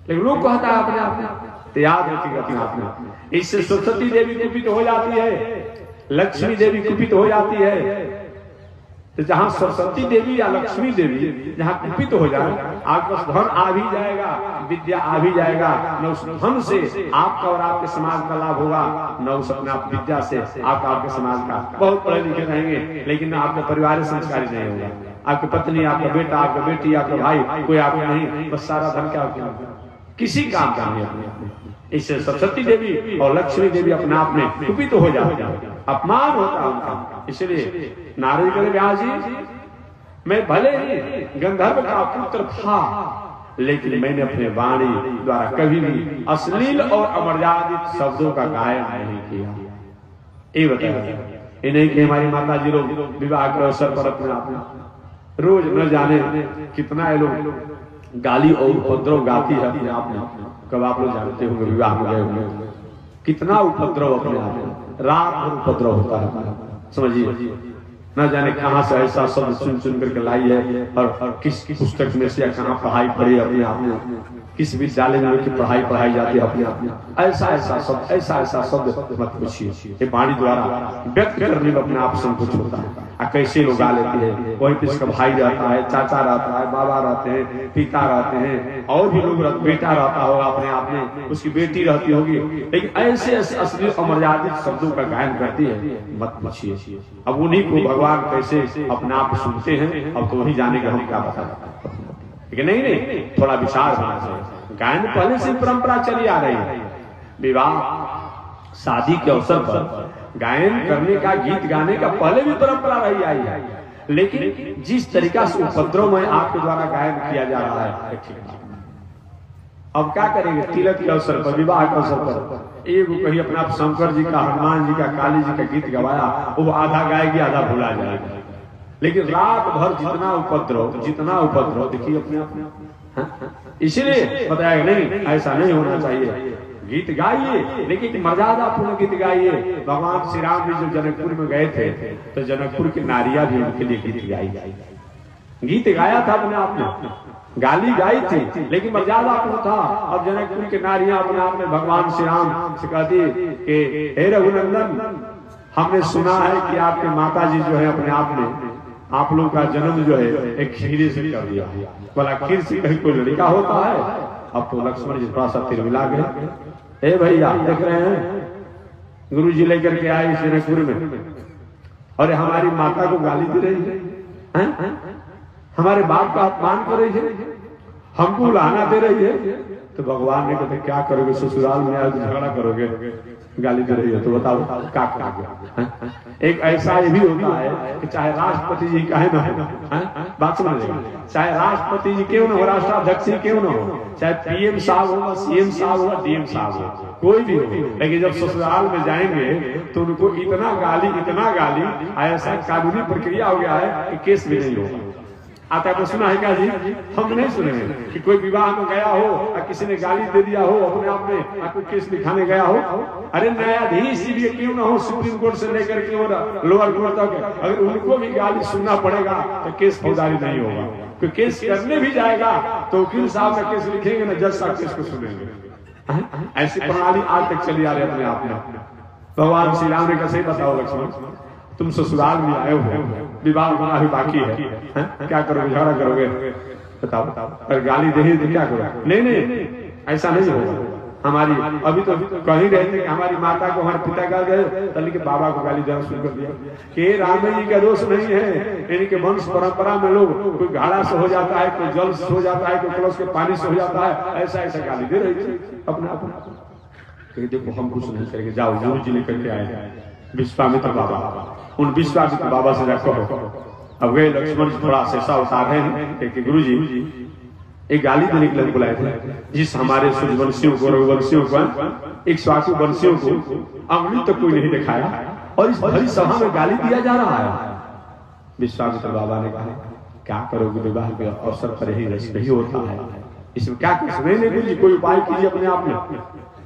लेकिन लोग कहता है अपने आप में, तो याद रखिएगा अपने आप में। इससे सरस्वती देवी कुपित हो जाती है, लक्ष्मी देवी कुपित हो जाती है। तो जहां सरस्वती देवी या लक्ष्मी देवी जहां कुपित हो जाए, आपके पास धन आ भी जाएगा, विद्या आ भी जाएगा, न उस धन से आपका और आपके समाज का लाभ होगा, न उस अपने आप विद्या से आपका आपके समाज का। बहुत पढ़े लिखे रहेंगे, लेकिन आपका परिवार संस्कारी नहीं होगा। आपकी पत्नी, आपका बेटा, आपका बेटी, आपका भाई, कोई आपका नहीं, बस सारा धन क्या किसी काम का नहीं अपने। इससे सरस्वती देवी और लक्ष्मी देवी अपने आप में कुपित हो जाते हैं, अपमान होता है उनका। इसलिए नारद जी व्यास जी, मैं भले ही गंधर्व का पुत्र था, लेकिन मैंने अपने वाणी द्वारा कभी भी अश्लील और अमर्यादित शब्दों का गायन नहीं किया। ये बताया, ये नहीं कि हमारी माता जी लोग विवाह के अवसर पर अपने आप रोज न जाने कितना ये लोग गाली और उपद्रव गाती है अपने आप में। कब आप लोग जानते होंगे विवाह में गए होंगे, कितना उपद्रव अपने आप में, रात भर उपद्रव होता है। समझिए, न जाने कहां से ऐसा शब्द सुन सुन करके लाई है, और किस पुस्तक में से कहां पढ़ाई पढ़ी अपने आप में, किस विद्यालय में की पढ़ाई पढ़ाई जाती है अपने आप में। ऐसा ऐसा शब्द, ऐसा ऐसा शब्द मत पूछिए। ये वाणी द्वारा व्यक्त करने में अपने आप संकोच होता है। कैसे लोग गा लेते हैं, वहीं पे इसका भाई रहता है, चाचा रहता है, बाबा रहते हैं, पिता रहते हैं, और भी लोग, बेटा रहता होगा अपने आप में, उसकी बेटी रहती होगी, लेकिन ऐसे ऐसे अश्लील अमर्यादित शब्दों का गायन करती है, मत पूछिए। अब उन्हीं को भगवान कैसे अपने आप सुनते हैं, अब तो वही जाने का हम क्या बता। नहीं नहीं, थोड़ा विचार होना चाहिए। गायन पहले से परंपरा चली आ रही है। विवाह शादी के अवसर पर गायन करने का, गीत गाने का पहले भी परंपरा रही आई है, लेकिन जिस तरीका से उपद्रव में आपके द्वारा गायन किया जा रहा है, अब क्या करेंगे? तिलक के अवसर पर, विवाह के अवसर पर एक कहीं अपना शंकर जी का, हनुमान जी का, काली जी का गीत गवाया, वो आधा गाएगी आधा भुला जाएगा। लेकिन रात भर जितना उपद्रव देखिए अपने आप में। इसीलिए बताया नहीं, ऐसा नहीं होना चाहिए। गीत गाइए लेकिन मर्यादा पूर्ण गीत गाइए। भगवान श्री राम भी जब जनकपुर में गए थे तो जनकपुर की नारियां भी उनके लिए गीत गाई, गीत गाया था अपने आप में, गाली गाई थी लेकिन मर्यादा पूर्ण था। अब जनकपुर की नारियां अपने आप में भगवान श्री राम से कहती कि हे रघुनंदन, हमने सुना है कि आपके माता जी जो है अपने आप में आप लोग का जन्म जो है एक खीर से कर दिया। बोला खीर से कहीं कोई लड़का होता है? अब तो लक्ष्मण जी थोड़ा सा तिरमिला गए। ए भैया देख रहे हैं गुरु जी लेकर के आए जनकपुर में और हमारी माता को गाली दे रही है, हमारे बाप का अपमान कर रही है, हमको लाना दे रही है। तो भगवान ने कहते क्या करोगे, ससुराल में आज झगड़ा करोगे, गाली दे रही है तो बताओ क्या करोगे। एक ऐसा ये भी होता है कि चाहे राष्ट्रपति जी का है ना हो, बात समझेगा, चाहे राष्ट्रपति जी क्यों ना हो, राष्ट्राध्यक्ष जी क्यों ना हो, चाहे पीएम साहब हो, सीएम साहब हो, डीएम साहब हो, कोई भी हो, लेकिन जब ससुराल में जाएंगे तो उनको इतना गाली ऐसा कानूनी प्रक्रिया हो गया है कि केस भी नहीं होगा। आता तो सुना है क्या जी? हम नहीं सुने कि कोई विवाह में गया हो और किसी ने गाली दे दिया हो अपने आप में, कोई केस दिखाने गया हो। अरे न्यायाधीश भी क्यों ना हो, सुप्रीम कोर्ट से लेकर के लोअर कोर्ट तक, अगर उनको भी गाली सुनना पड़ेगा तो केस फौजदारी नहीं होगा। कोई केस करने भी जाएगा तो वकील साहब ने केस लिखेंगे ना, जज साहब केस को सुनेंगे। ऐसी प्रणाली आज तक चली आ रही है अपने आप में। भगवान श्री राम ने कैसे बताओ लक्ष्मण, तुम ससुराल में आए हो, विवाह होना भी बाकी है, क्या करोगे, झगड़ा करोगे, बताओ। अगर गाली दे तो क्या करोगे? नहीं ऐसा नहीं होगा। हमारी अभी तो कहीं रहे थे कि हमारी माता को हमारे पिता गाल गए, तली के बाबा को गाली देना शुरू कर दिया कि राम जी का दोष नहीं है, इनके वंश परंपरा में लोग कोई घाड़ा से हो जाता है, कोई जल से हो जाता है, कोई कलश के पानी से हो जाता है, ऐसा गाली दे रही थी अपना। देखो हम कुछ नहीं करेंगे, जाओ गुरु जी लेकर के आए विश्वामित्र बाबा, उन विश्वामित्र बाबा से जाकर अब गए लक्ष्मण जी थोड़ा से ऐसा उतार है कि गुरु जी एक गाली देने के लिए बुलाए थे, जिस हमारे सूर्यवंशियों को, रघुवंशियों को, 108 वंशियों को अंगुली तक कोई नहीं दिखाया और इस भरी सभा में गाली दिया जा रहा है। विश्वामित्र बाबा ने कहा क्या करोगे, विवाह के अवसर पर ही रही होता है, इसमें क्या कर कोई उपाय कीजिए अपने आप में,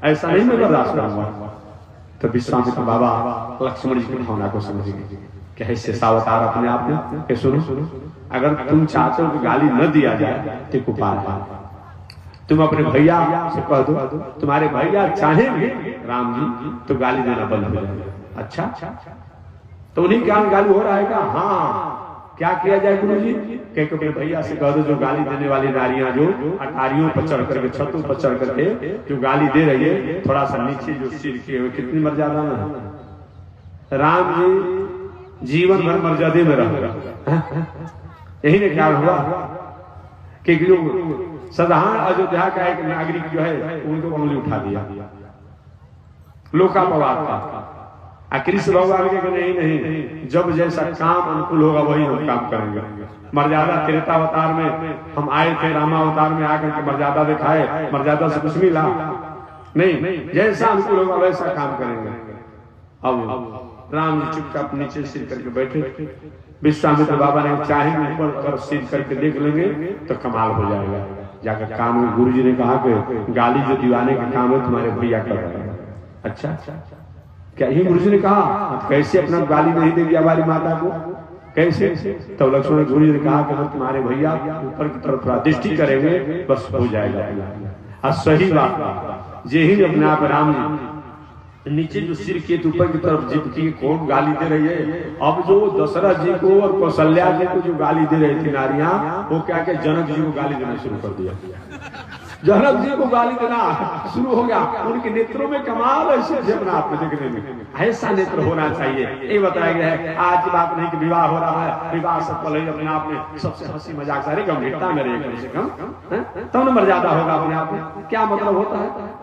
ऐसा नहीं मैं बर्दाश्त करूंगा। तो विश्वामित्र बाबा लक्ष्मण जी की भावना को समझेंगे कि ऐसे सावतार अपने आप में कि सुनो, अगर तुम चाहते हो कि गाली न दिया जाए तो एक उपाय है, तुम अपने भैया से कह दो, तुम्हारे भैया चाहेंगे राम जी तो गाली देना बंद हो जाएगा। अच्छा तो उन्हीं क्या गाली हो रहा है क्या? हाँ, क्या किया जाए गुरु जी? क्योंकि अपने भैया से कह दो जो गाली देने वाली नारियां जो अटारियों पर चढ़ करके, छतों पर चढ़ करके जो गाली दे रही है, थोड़ा सा नीचे जो सिर किए हुए, कितनी मर्यादा में राम जी जीवन भर मर्यादे में रह। यही ने क्या हुआ कि जो साधारण अयोध्या का एक नागरिक जो है उनको उंगली उठा दिया, लोकापवाद का। कृष्ण भगवान के नहीं, जब जैसा काम अनुकूल होगा वही हम काम करेंगे। मर्यादा त्रेतावतार में हम आए थे, रामावतार में आकर के मर्यादा दिखाए, मर्यादा से कुछ मिला नहीं, जैसा अनुकूल होगा वैसा काम करेंगे। अब राम जी चुपचाप नीचे सिर करके बैठे, विश्वामित्र बाबा ने चाहे ऊपर अगर सिर करके देख लेंगे तो कमाल हो जाएगा। जाकर काम में गुरु जी ने कहा कि गाली जो दिवाने का काम है तुम्हारे भैया कर रहे हैं। अच्छा क्या यही गुरु जी ने कहा? कैसे अपना गाली नहीं देगी हमारी माता को, कैसे? तो लक्ष्मण गुरु जी ने कहा कि तुम्हारे भैया ऊपर की तरफ थोड़ा दृष्टि करेंगे बस हो जाएगा। सही बात, यही अपने आप राम जी नीचे जो सिर के ऊपर की तरफ जितकी कौन गाली दे रही है। अब जो दशरथ जी को और कौशल्या जी को जो गाली दे रही थी नारियां, वो क्या के जनक जी को गाली देना शुरू कर दिया। जनक जी को गाली देना शुरू हो गया। उनके नेत्रों में कमाल ऐसे अपने आप में देखने में ऐसा नेत्र होना चाहिए। ये बताया गया है। आज की बात नहीं कि विवाह हो रहा है, विवाह से पहले अपने आप में सबसे हंसी मजाक सारी गंभीरता में रहे, कम से कम तब न मर्यादा होगा अपने आप में। क्या मतलब होता है?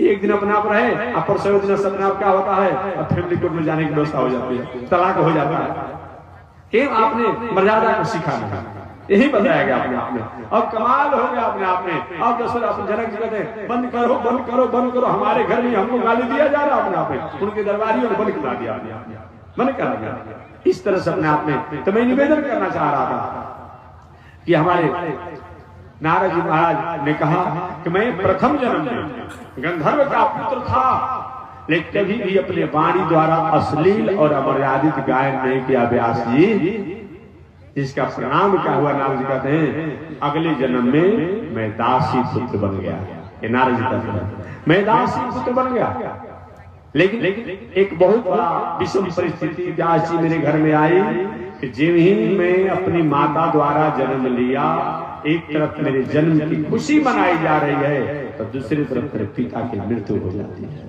एक दिन अपने आप रहे, अपर सौ दिन अपने आप क्या होता है, फैमिली कोर्ट में जाने की व्यवस्था हो जाती है, तलाक हो जाता है। आपने मर्यादा को सीखा नहीं, यही बताया गया अपने आप में। अब कमाल हो गया अपने आप में। अब दशरथ जनक जी कहते हैं बंद करो बंद करो बंद करो, हमारे घर में हमको गाली दिया जा रहा अपने आप में। उनके दरबारियों ने बंद करा दिया, बंद करा दिया इस तरह से अपने आप में। तो मैं निवेदन करना चाह रहा था कि हमारे नारद जी महाराज ने कहा कि मैं प्रथम जन्म में गंधर्व का पुत्र था, लेकिन कभी भी अपने वाणी द्वारा अश्लील और अमर्यादित गायन नहीं किया। व्यास जी, इसका परिणाम क्या हुआ? नारद जी कहते हैं अगले जन्म में मैं दासी पुत्र बन गया। ये नारद जी कहते हैं मैं दासी पुत्र बन गया। लेकिन एक बहुत बड़ा विषम परिस्थिति व्यास जी मेरे घर में आई कि जिन ही मैं अपनी माता द्वारा जन्म लिया, एक तरफ मेरे जन्म की खुशी मनाई जा रही है तो दूसरी तरफ मेरे पिता की मृत्यु हो जाती है।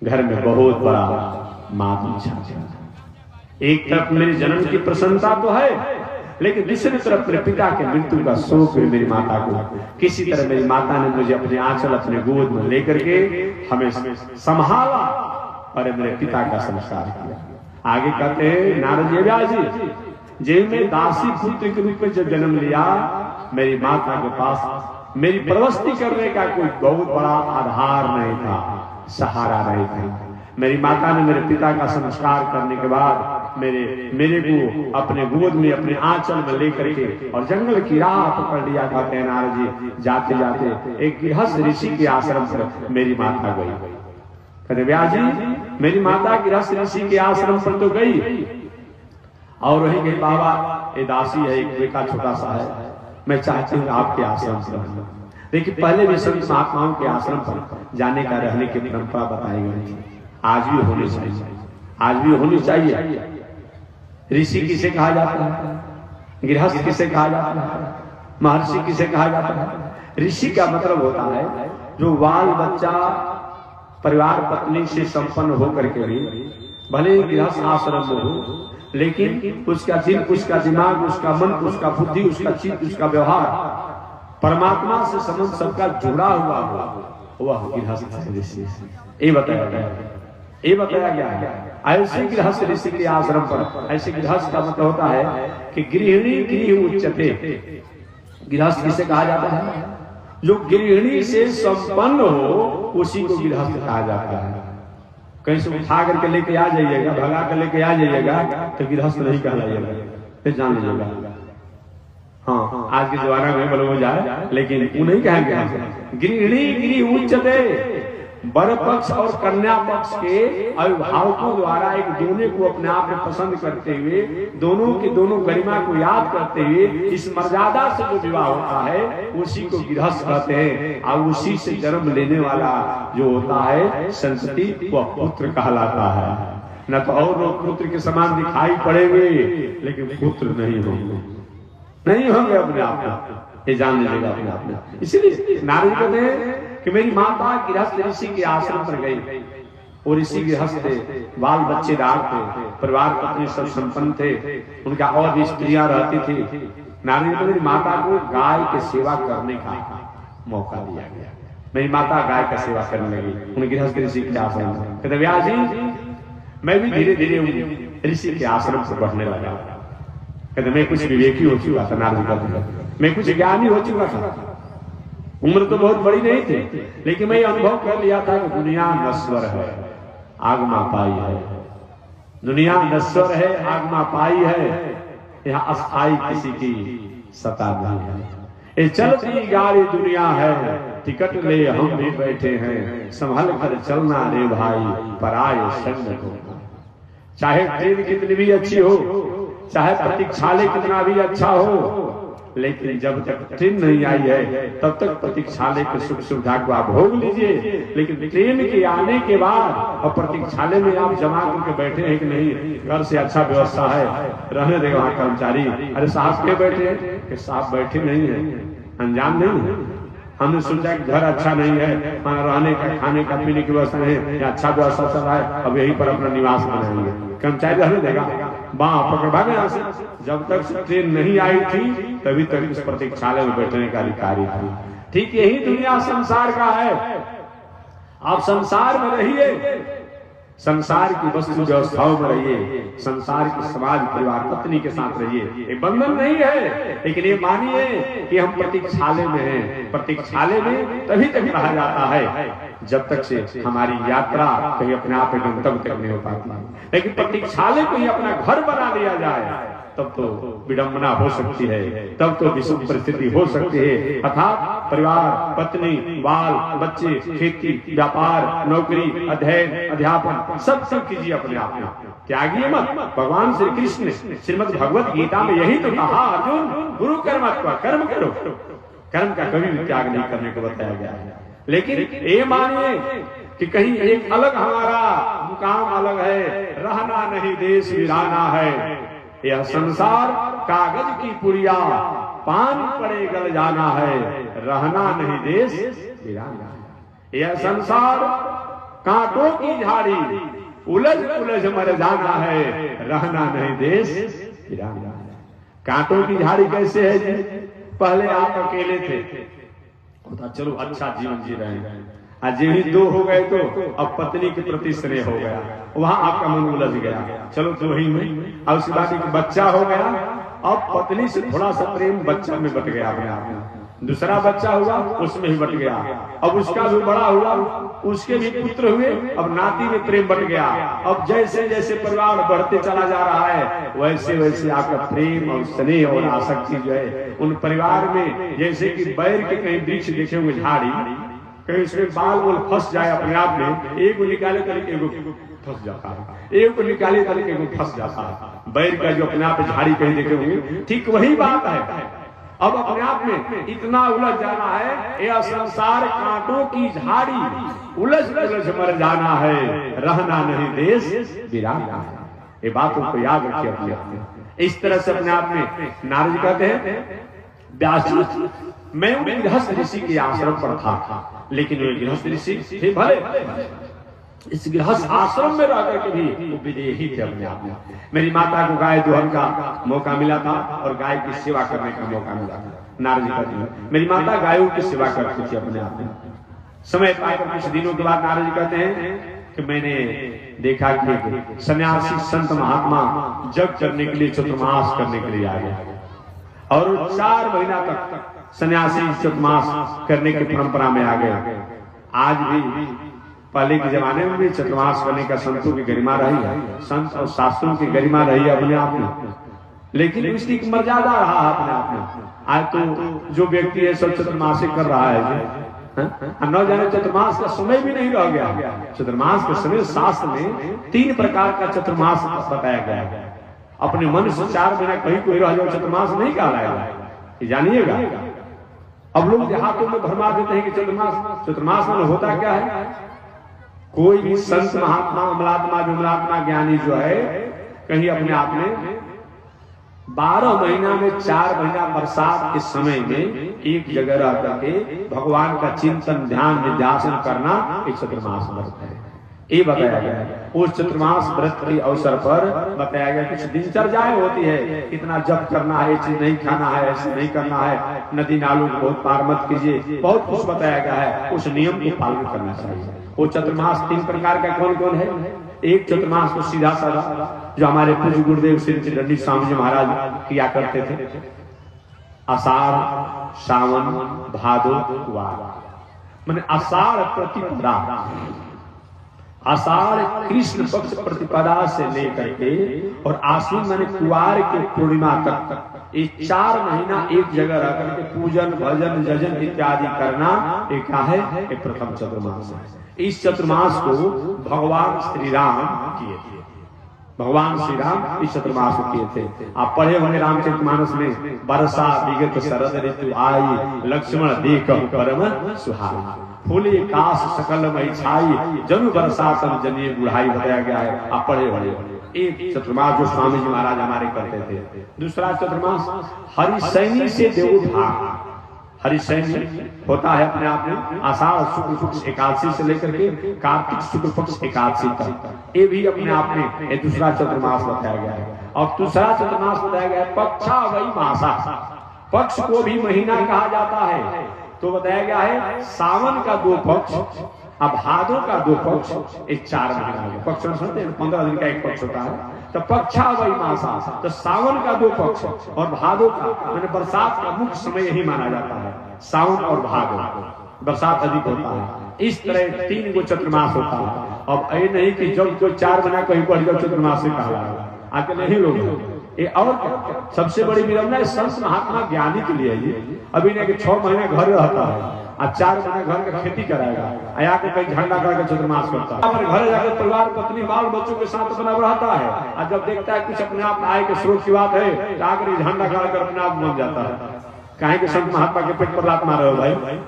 घर में बहुत बड़ा मातम छा जाता। एक तरफ मेरे जन्म की प्रसन्नता तो है, लेकिन दूसरी तरफ मेरे पिता के मृत्यु का शोक है। मेरी माता को किसी तरह मेरी माता ने मुझे अपने आंचल अपने गोद में लेकर के हमें संभाला और मेरे पिता का संस्कार किया। आगे कहते हैं नारद जी, व्यास जी, जब मैं दासी पुत्र के रूप में जब जन्म लिया, मेरी माता के पास मेरी परवस्ती करने का कोई बहुत बड़ा आधार नहीं था, सहारा नहीं था। मेरी माता ने मेरे पिता का संस्कार करने के बाद मेरे को अपने गोद में अपने आंचल में लेकर के और जंगल की राह पकड़ लिया। कहते हैं नारद जी, जाते जाते एक गृहस्थ ऋषि के आश्रम पर मेरी माता गई। कहते व्यास जी, मेरी माता गृहस्थ ऋषि के आश्रम पर तो गई और वही गई, बाबा ये दासी है, एक बेटा छोटा सा है, मैं चाहती हूँ आपके आश्रम पर रहना। देखिए पहले भी सभी महात्माओं के आश्रम पर जाने का रहने की परंपरा बताई गई थी। आज भी होनी चाहिए, आज भी होनी चाहिए। ऋषि किसे कहा जाता है? गृहस्थ किसे कहा जाता है? महर्षि किसे कहा जाता है? ऋषि का मतलब होता है जो बाल बच्चा परिवार पत्नी से संपन्न होकर के भी भले गृहस्थ आश्रम में हो, लेकिन उसका दिल, उसका दिमाग, उसका मन, उसका बुद्धि, उसका चित्त, उसका व्यवहार परमात्मा से संबंध सबका जुड़ा हुआ हो, वह गृहस्थ ऋषि। ये बताया गया ऐसे गृहस्थ ऋषि के आश्रम पर। ऐसे गृहस्थ का मतलब होता है कि गृहिणी गृह उच्चते। गृहस्थ किसे कहा जाता है? जो गृहिणी से संपन्न हो उसी को गृहस्थ कहा जाता है। कहीं से उठा करके लेके आ जाइएगा, भगा कर लेके आ जाइएगा तो गृहस्थ नहीं कहलाइएगा, फिर जान लीजिएगा। हाँ, आज के जमाना में बोलो जाए, लेकिन वो नहीं कहेंगे। गृहिणी गृह उच्चते, वर पक्ष और कन्या पक्ष के अभिभावकों द्वारा एक दूसरे को अपने आप में पसंद करते हुए, दोनों की दोनों गरिमा को याद करते हुए इस मर्यादा से जो विवाह होता है उसी को गृहस्थ कहते हैं। और उसी से जन्म लेने वाला जो होता है संतति, वह पुत्र कहलाता है। न तो और लोग पुत्र के समान दिखाई पड़ेंगे, लेकिन पुत्र नहीं होंगे अपने आप में, ये जान लीजिएगा अपने आप में। इसीलिए नारद कहते हैं कि मेरी माता गृहस्थ ऋषि के आश्रम पर गई और ऋषि गृहस्थ थे, बाल बच्चेदार थे, परिवार पत्नी सब संपन्न थे, उनका और भी स्त्रियां रहती थी। नारद जी मेरी माता को गाय की सेवा करने का मौका दिया गया। मेरी माता गाय का सेवा करने लगी उन गृहस्थ ऋषि के आश्रम में। कहते व्यास जी, मैं भी धीरे धीरे ऋषि के आश्रम से बढ़ने लगा। कहते मैं कुछ विवेकी हो चुका था। नारद जी कहते मैं कुछ ज्ञानी हो चुका था। उम्र तो बहुत बड़ी नहीं थी, लेकिन मैं अनुभव कर लिया था कि दुनिया नश्वर है, आगमा पाई है। दुनिया नश्वर है, आगमा पाई है, यहाँ अस्थाई किसी की सत्ता नहीं है। ये चलती गाड़ी दुनिया है, टिकट ले हम भी बैठे हैं, संभल कर चलना रे भाई, पराये संग को। चाहे ट्रेन कितनी भी अच्छी हो, चाहे प्रतीक्षालय कितना भी अच्छा हो, लेकिन जब तक ट्रेन नहीं आई है तब तक प्रतीक्षालय की सुख सुविधा को आप भोग लीजिए। लेकिन ट्रेन के आने के बाद और प्रतीक्षालय में आप जमा करके बैठे हैं कि नहीं, घर से अच्छा व्यवस्था है, रहने देगा वहाँ कर्मचारी, अरे साहब के बैठे कि साहब बैठे नहीं है, अनजान नहीं है। हमने सोचा कि घर अच्छा नहीं है, वहाँ रहने का, खाने का, पीने की व्यवस्था है, या अच्छा व्यवस्था चल रहा है, अब यहीं पर अपना निवास बनाएंगे, कर्मचारी रहने देगा, बाँ पकड़ भागे यहाँ से। जब तक ट्रेन नहीं आई थी तभी तक इस प्रतीक्षालय में बैठने का अधिकारी थी। ठीक यही दुनिया संसार का है। आप संसार में रहिए, संसार की वस्तु व्यवस्थाओं में रहिए, संसार के समाज परिवार पत्नी के साथ रहिए। ये बंधन नहीं है, लेकिन ये मानिए कि हम प्रतीक्षालय में हैं। प्रतीक्षालय में तभी तक रहा जाता है जब तक से हमारी यात्रा कहीं अपने आप गंतव्य तक नहीं हो पाती। लेकिन प्रतीक्षालय को ही अपना घर बना लिया जाए तब तो विडंबना हो सकती है, तब तो विषम परिस्थिति हो सकती है। अर्थात परिवार, पत्नी, बाल बच्चे, खेती, व्यापार, नौकरी, अध्ययन, अध्यापन सब कीजिए अपने आप में, त्यागिए मत। भगवान श्री कृष्ण ने श्रीमद् भगवत गीता में यही तो कहा, अर्जुन गुरु कर्म कर्म करो, कर्म का कभी भी त्याग नहीं करने को बताया गया है। लेकिन ये मानिए कि कहीं एक अलग हमारा मुकाम अलग है, रहना नहीं देश वीराना है, यह संसार कागज की पुड़िया, पानी पड़े गल जाना है, रहना नहीं देश वीराना है। यह संसार कांटों की झाड़ी, उलझ उलझ मर जाना है, रहना नहीं देश वीराना है। कांटों की झाड़ी कैसे है जी? पहले आप अकेले थे, चलो अच्छा जीवन जी रहे हैं, आज ही दो हो गए तो अब पत्नी के प्रति स्नेह हो गया, वहां आपका मन उलझ गया, चलो दो ही में। अब उसके बाद एक बच्चा हो गया, अब पत्नी से थोड़ा सा प्रेम बच्चा में बट गया अपने आप में, दूसरा बच्चा हुआ उसमें ही बट गया, अब उसका भी बड़ा हुआ, उसके भी पुत्र हुए, अब नाती में प्रेम बट गया। अब जैसे जैसे परिवार बढ़ते चला जा रहा है, वैसे वैसे आपका प्रेम और स्नेह और आसक्ति जो है उन परिवार में, जैसे कि बैर के कहीं वृक्ष देखे होंगे झाड़ी, कहीं उसमें बाल बोल फंस जाए अपने आप में, एक को निकाले करके एगो फंस जाता है, एक को निकाले करके एगो फंस जाता है। बैर का जो अपने आप झाड़ी कहीं देखे होंगे, ठीक वही बात है। अब अपने आप में इतना उलझ जाना है, यह संसार कांटों की झाड़ी, उलझ उलझ मर जाना है, रहना नहीं देश वीराना है। ये बातों को याद रखिए अपने आप में। इस तरह से अपने आप में नारद कहते हैं, व्यास जी मैं गृहस्थ ऋषि के आश्रम पर था, लेकिन वे गृहस्थ ऋषि थे भले, इस गृहस्थ आश्रम में रहकर के भी वो विदेही थे अपने आप में। मेरी माता को गाय दुहन का मौका मिला था और गाय की सेवा करने का मौका मिला था। नारद जी कहते हैं मेरी माता गायों की सेवा करती थी अपने आप में। समय पाकर कुछ दिनों के बाद नारद जी कहते हैं कि मैंने देखा कि सन्यासी संत महात्मा जग करने के लिए चतुर्मास करने के लिए आ गया, और 4 महीना तक सन्यासी चतुर्मास करने की परंपरा में आ गए। आज भी पहले के जमाने में भी चतुर्मास करने का संतों की गरिमा रही है, संत और शास्त्रों की गरिमा रही है अपने आप में, लेकिन उसकी मर्यादा रहा अपने आप में। आज तो जो व्यक्ति है सब चतुर्मास कर रहा है, न जाने चतुर्मास का समय भी नहीं रह गया। चतुर्मास के समय शास्त्र में 3 प्रकार का चतुर्मास बताया गया है। अपने मन से 4 महीना कहीं कोई रह जाए चतुर्मास नहीं कहलाएगा, जानिएगा। अब लोग देहातों में भरमा देते हैं कि चतुर्मास में होता क्या है, कोई भी संत महात्मा अमलात्मा विमलात्मा ज्ञानी जो है कहीं अपने आप में 12 महीना में 4 महीना बरसात के समय में एक जगह रह करके भगवान का चिंतन ध्यान निध्यासन करना एक चतुर्मास व्रत है, ये बताया गया है। उस चतुर्मास व्रत के अवसर पर बताया गया कुछ दिनचर्याएं होती है, इतना जप करना है, चीज नहीं खाना है, ऐसे नहीं करना है, नदी नालों को बहुत पार मत कीजिए, बहुत कुछ बताया गया है। उस नियम को पालन करना चाहिए। वो चतुर्मास 3 प्रकार का कौन कौन है? एक चतुर्मास को सीधा साधा जो हमारे पूज्य गुरुदेव श्री दंडी स्वामी जी महाराज किया करते थे, आषाढ़ सावन भादो कुआर, माने आषाढ़ प्रतिपदा, आषाढ़ कृष्ण पक्ष प्रतिपदा से लेकर के और आश्विन माने कुआर के पूर्णिमा तक ये 4 महीना एक जगह रह करके पूजन भजन जजन इत्यादि करना एक क्या है, एक प्रथम चतुर्मास है। इस चतुर्मास को भगवान श्री राम किए थे, भगवान श्री राम इस चतुर्मास को किए थे। आप पढ़े होंगे रामचरितमानस में, वर्षा विगत शरद ऋतु आई, लक्ष्मण देख परम सुहाई, फूले काश सकल मई छाई, जनु बरसातन जनिए बुढ़ाई बताया गया है। आप पढ़े होंगे। एक चतुर्मास जो स्वामी जी महाराज हमारे करते थे। दूसरा चतुर्मास हरिशैनी से देवोत्थान, हरिशैनी होता है अपने आप में आषाढ़ शुक्ल पक्ष एकादशी से लेकर के कार्तिक शुक्ल पक्ष एकादशी तक, ये भी अपने आप में एक दूसरा चतुर्मास बताया गया है। और दूसरा चतुर्मास बताया गया है पक्षा वही मासा, पक्ष को भी महीना कहा जाता है। तो बताया गया है सावन का 2 पक्ष, अब भादों का 2 पक्ष, एक 4 महीना पक्ष सुनते हैं, 15 दिन का एक पक्ष होता है। तो पक्षा वही मासा, तो सावन का 2 पक्ष और भादों का, मैंने बरसात का मुख्य समय यही माना जाता है, सावन और भादो, बरसात अधिक होता है। इस तरह 3 गो चतुर्मास होता है। अब ये नहीं कि जब कोई 4 महीना कहीं बढ़ जाओ चतुर्मास से कहा आके नहीं लोग ये और सबसे बड़ी विडंबना है संत महात्मा ज्ञानी के लिए ये अभी नहीं कि 6 महीने घर रहता है और 4 महीने घर का खेती कराएगा, आया के कहीं झंडा करके चतुर्मास करता है, अपने घर जाकर परिवार पत्नी बाल बच्चों के साथ बना रहता है, और जब देखता है कुछ अपने आप आय के स्रोत की बात है तो आकर झंडा गाड़ कर अपने आप बन जाता है। कहीं के संत महात्मा के पेट पर लात मारो भाई,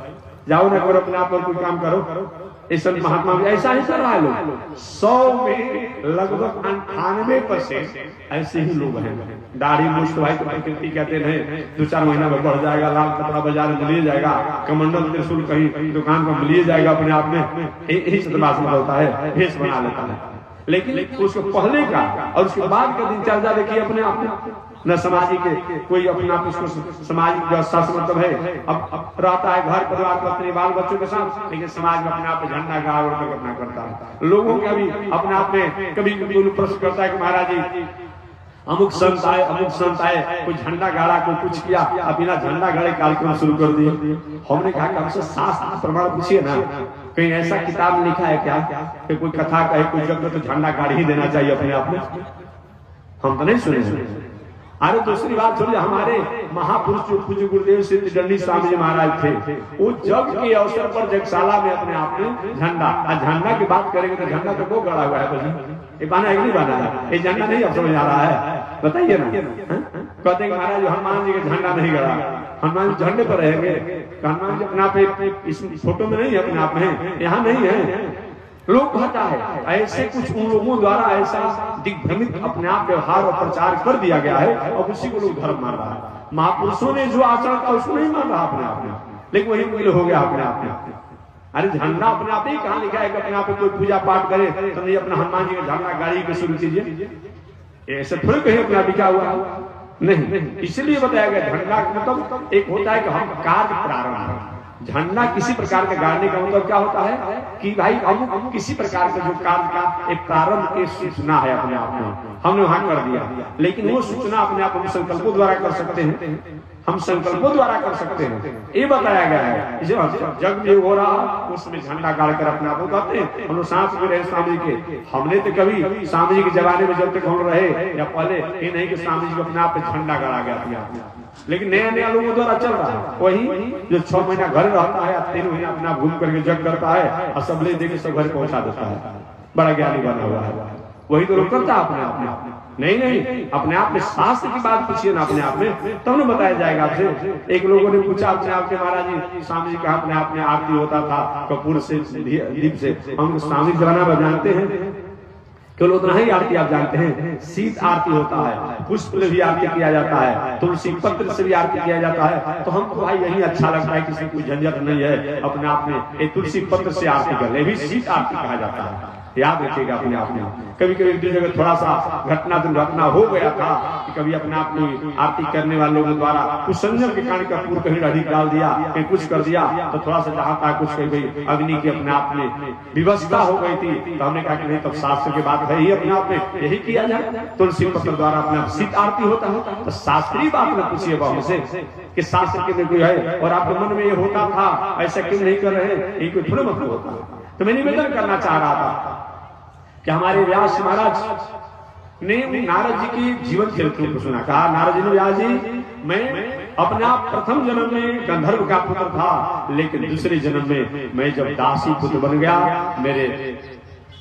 जाओ ना करो अपने आप पर कोई काम करो। इस संत महात्मा में ऐसा ही कर रहा है लोग, 100 में लगभग 98% ऐसे ही लोग हैं। दाढ़ी मुश्त भाई तो प्रकृति कहते हैं 2-4 महीना में बढ़ जाएगा, लाल कपड़ा बाजार में मिल जाएगा, कमंडल त्रिशूल कहीं दुकान पर मिल जाएगा, अपने आप में यही सतबास में होता है, भेष बना लेता है। लेकिन उसको पहले का और उसके बाद का दिनचर्या देखिए अपने आप में, न समाजी के कोई अपना उसको सामाजिक व्यवस्था से मतलब है, अब रहता है घर परिवार पत्नी बाल बच्चों के साथ, लेकिन समाज में अपने आप झंडा गाड़ उड़ कर अपना करता है। लोगों का भी अपने आप में कभी कभी प्रश्न करता है कि महाराज जी अमुक संत आए कोई झंडा गाड़ा कोई कुछ किया, अब बिना झंडा गाड़े कार्यक्रम शुरू कर दिए। हमने कहा कि हमसे शास्त्र प्रमाण पूछिए ना, कहीं ऐसा किताब में लिखा है क्या कि कोई कथा कहे कोई जगह तो झंडा गाड़ ही देना चाहिए अपने आप में? हम तो नहीं सुने। अरे दूसरी बात छोड़िए, हमारे महापुरुष जो पूज्य गुरुदेव सिद्ध दंडी स्वामी जी महाराज थे, वो जग के अवसर पर जगशाला में अपने आप में झंडा की बात करेंगे तो झंडा तो वो गड़ा हुआ है भाई, ये बना है कि नहीं बना है? ये झंडा नहीं अब समझ आ रहा है, बताइए ना। कहते हैं महाराज हनुमान जी का झंडा नहीं गड़ा, हनुमान जी झंडे पर रहेंगे, हनुमान जी अपने आप इस फोटो में नहीं है, अपने आप में यहाँ नहीं है। लोग कहता है ऐसे कुछ उन लोगों द्वारा ऐसा दिग्भ्रमित अपने आप व्यवहार और प्रचार कर दिया गया है और उसी को लोग धर्म मान रहा है। महापुरुषों ने जो आचरण था उसको नहीं मान रहा अपने आप में, लेकिन वही मूल्य हो गया अपने आप में। अरे झंडा अपने आप ही कहाँ लिखा है कि अपने आप कोई पूजा पाठ करे तो नहीं अपना हनुमान जी का झंडा गाड़ी के शुरू कीजिए, ऐसे थोड़ी कहीं अपना लिखा हुआ नहीं। इसलिए बताया गया झंडा मतलब एक होता है कि हम कार्य प्रारंभ, झंडा किसी प्रकार का गाड़ने का मतलब क्या होता है कि भाई हम किसी प्रकार का जो कार्य का एक प्रारंभ की सूचना है अपने आप में हमने वहां कर दिया, लेकिन वो सूचना अपने आप हम संकल्पों द्वारा कर सकते हैं, हम संकल्पों द्वारा कर सकते हैं, ये बताया गया है। जग में हो रहा उसमें झंडा गाड़ कर अपने आप कहते हैं। हम लोग साथ में रहे स्वामी के, हमने तो कभी स्वामी जी के जमाने में जब तक हम रहे या पहले ये नहीं कि स्वामी जी को अपने आप झंडा गाड़ा गया अपने, लेकिन नया नया लोगों द्वारा चल रहा है। वही जो 6 महीना घर रहता है 3 महीना अपना घूम करके जग करता है और सब ले देके सब घर पहुंचा देता है, बड़ा ज्ञानी बना हुआ है, वही तो लोग करता है अपने आप में। नहीं अपने आप में शास्त्र की बात पूछिए ना अपने आप में, तब न बताया जाएगा आपसे। एक लोगों ने पूछा अपने आप के महाराज जी स्वामी जी का अपने आप में आरती होता था कपूर से दीप से, हम स्वामी जमाना में जानते हैं केवल उतना ही आरती आप जानते हैं, शीत आरती होता है, पुष्प से भी आरती किया जाता है, तुलसी पत्र से भी आरती किया जाता है। तो हम भाई यही अच्छा लगता है, किसी कोई झंझट नहीं है, अपने आप में एक तुलसी पत्र से आरती कर ले, भी शीत आरती कहा जाता है। याद रखिएगा अपने आप में। कभी कभी एक जगह थोड़ा सा घटना दुर्घटना हो गया था कि कभी अपने आप को आरती करने वाले लोगों द्वारा कुछ संयम के कारण कपूर कहीं अधिक डाल दिया, कहीं कुछ कर दिया, तो थोड़ा सा जहाँ था कुछ कहीं गई अग्नि की अपने आप में विवस्था हो गई थी, तो हमने कहा कि नहीं तब शास्त्र की बात है ही अपने आप में यही किया जाए, तुलसी पत्र द्वारा अपने आप शीत आरती होता है। तो शास्त्रीय बात में पूछिए हमसे कि शास्त्र के कोई है और आपके मन में ये होता था, ऐसा क्यों नहीं कर रहे, ये कोई थोड़ा मतलब होता। तो मैं निवेदन करना चाह रहा था कि हमारे व्यास महाराज ने नारद जी की जीवन चरित्र को सुना। कहा नारद जी ने व्यास जी मैं अपना प्रथम जन्म में गंधर्व का पुत्र था, लेकिन दूसरे जन्म में मैं जब दासी पुत्र बन गया, मेरे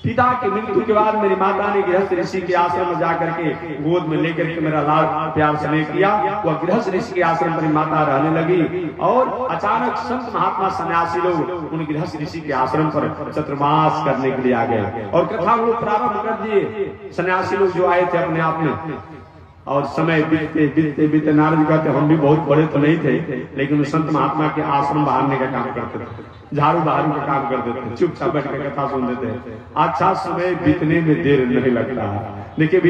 पिता की मृत्यु के बाद मेरी माता ने गृहस्थ ऋषि के आश्रम में जाकर के गोद में लेकर के मेरा लाड प्यार स्नेह किया। वह गृहस्थ ऋषि के आश्रम पर माता रहने लगी और अचानक संत महात्मा सन्यासी लोग उन गृहस्थ ऋषि के आश्रम पर चतुर्मास करने के लिए आ गए और कथा लोग प्रारंभ कर दिए। सन्यासी लोग जो आए थे अपने आप में, और समय बीतते बीतते बीतते नारद कहते हम भी बहुत बड़े तो नहीं थे, लेकिन संत महात्मा के आश्रम बहारने का काम करते थे, झाड़ू बहारू का काम कर देते थे, चुपचाप बैठ कर कथा सुन देते। अच्छा समय बीतने में देर नहीं लगता है। देखिए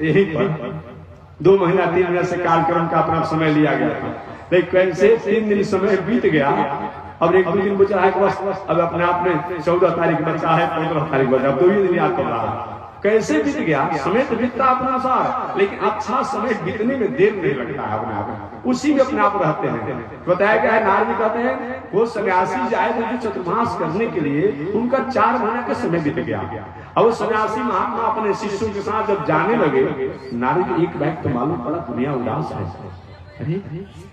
यही पर 2 महीना 3 महीने से कार्यक्रम का अपना समय लिया गया था, लेकिन कैसे 3 दिन समय बीत गया और 1-2 दिन बचा है, बस अब अपने आप में 14 तारीख बचा है, 15 तारीख बचा, 2 ही दिन याद कर रहा है। कैसे बीत गया, समय तो बीतता अपना सार, लेकिन अच्छा समय बीतने में देर नहीं लगता है अपने आप, उसी में अपने आप रहते हैं। बताया गया है, नारद जी कहते हैं वो सन्यासी जाए तो जो चतुर्मास करने के लिए उनका 4 महीने का समय बीत गया। अब वो सन्यासी महात्मा अपने शिष्यों के साथ जब जाने लगे, नारद जी एक बैग तो मालूम पड़ा दुनिया उदास है, अरे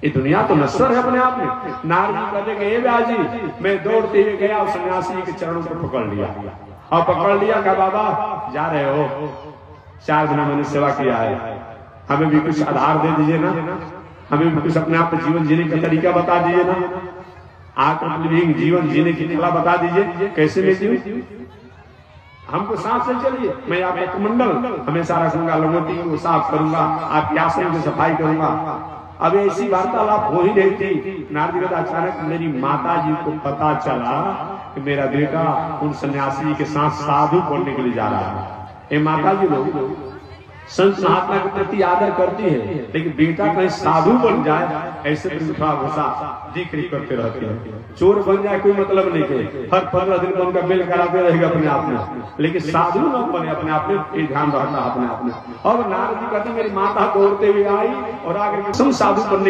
ये दुनिया तो नश्वर है अपने आप में। नारद जी कहते कि हे व्यास जी, मैं दौड़ते हुए गया और सन्यासी जी के चरणों को पकड़ लिया, और पकड़ लिया, कहा बाबा जा रहे हो, 4 महीना मैंने सेवा किया है, हमें भी कुछ आधार दे दीजिए ना, हमें भी कुछ अपने आप जीवन जीने का तरीका बता दीजिए ना, आत्मनिर्भर जीवन जीने की कला बता दीजिए, कैसे मैं जीऊं, हमको साथ से चलिए, मैं आपका कमंडल हमेशा रखूंगा, लोगों को साफ करूंगा, आपकी आसन की सफाई करूंगा। अब ऐसी वार्तालाप हो ही रही थी, नारद जी अचानक मेरी माता जी को पता चला कि मेरा बेटा उन सन्यासी के साथ साधु बनने के लिए जा रहा है। ये माता जी लोग संत महात्मा के प्रति आदर करती है, लेकिन बेटा कहीं साधु बन जाए ऐसे थोड़ा भूसा देख रेख करते रहते हैं। चोर बन जाए कोई मतलब नहीं है, हर 15 दिन में उनका बिल कराते रहेगा अपने आप में, लेकिन साधु न बने अपने आप में, ध्यान रखना अपने आप में। और नारद जी कहते मेरी माता दौड़ते हुए आई और आकर साधु बनने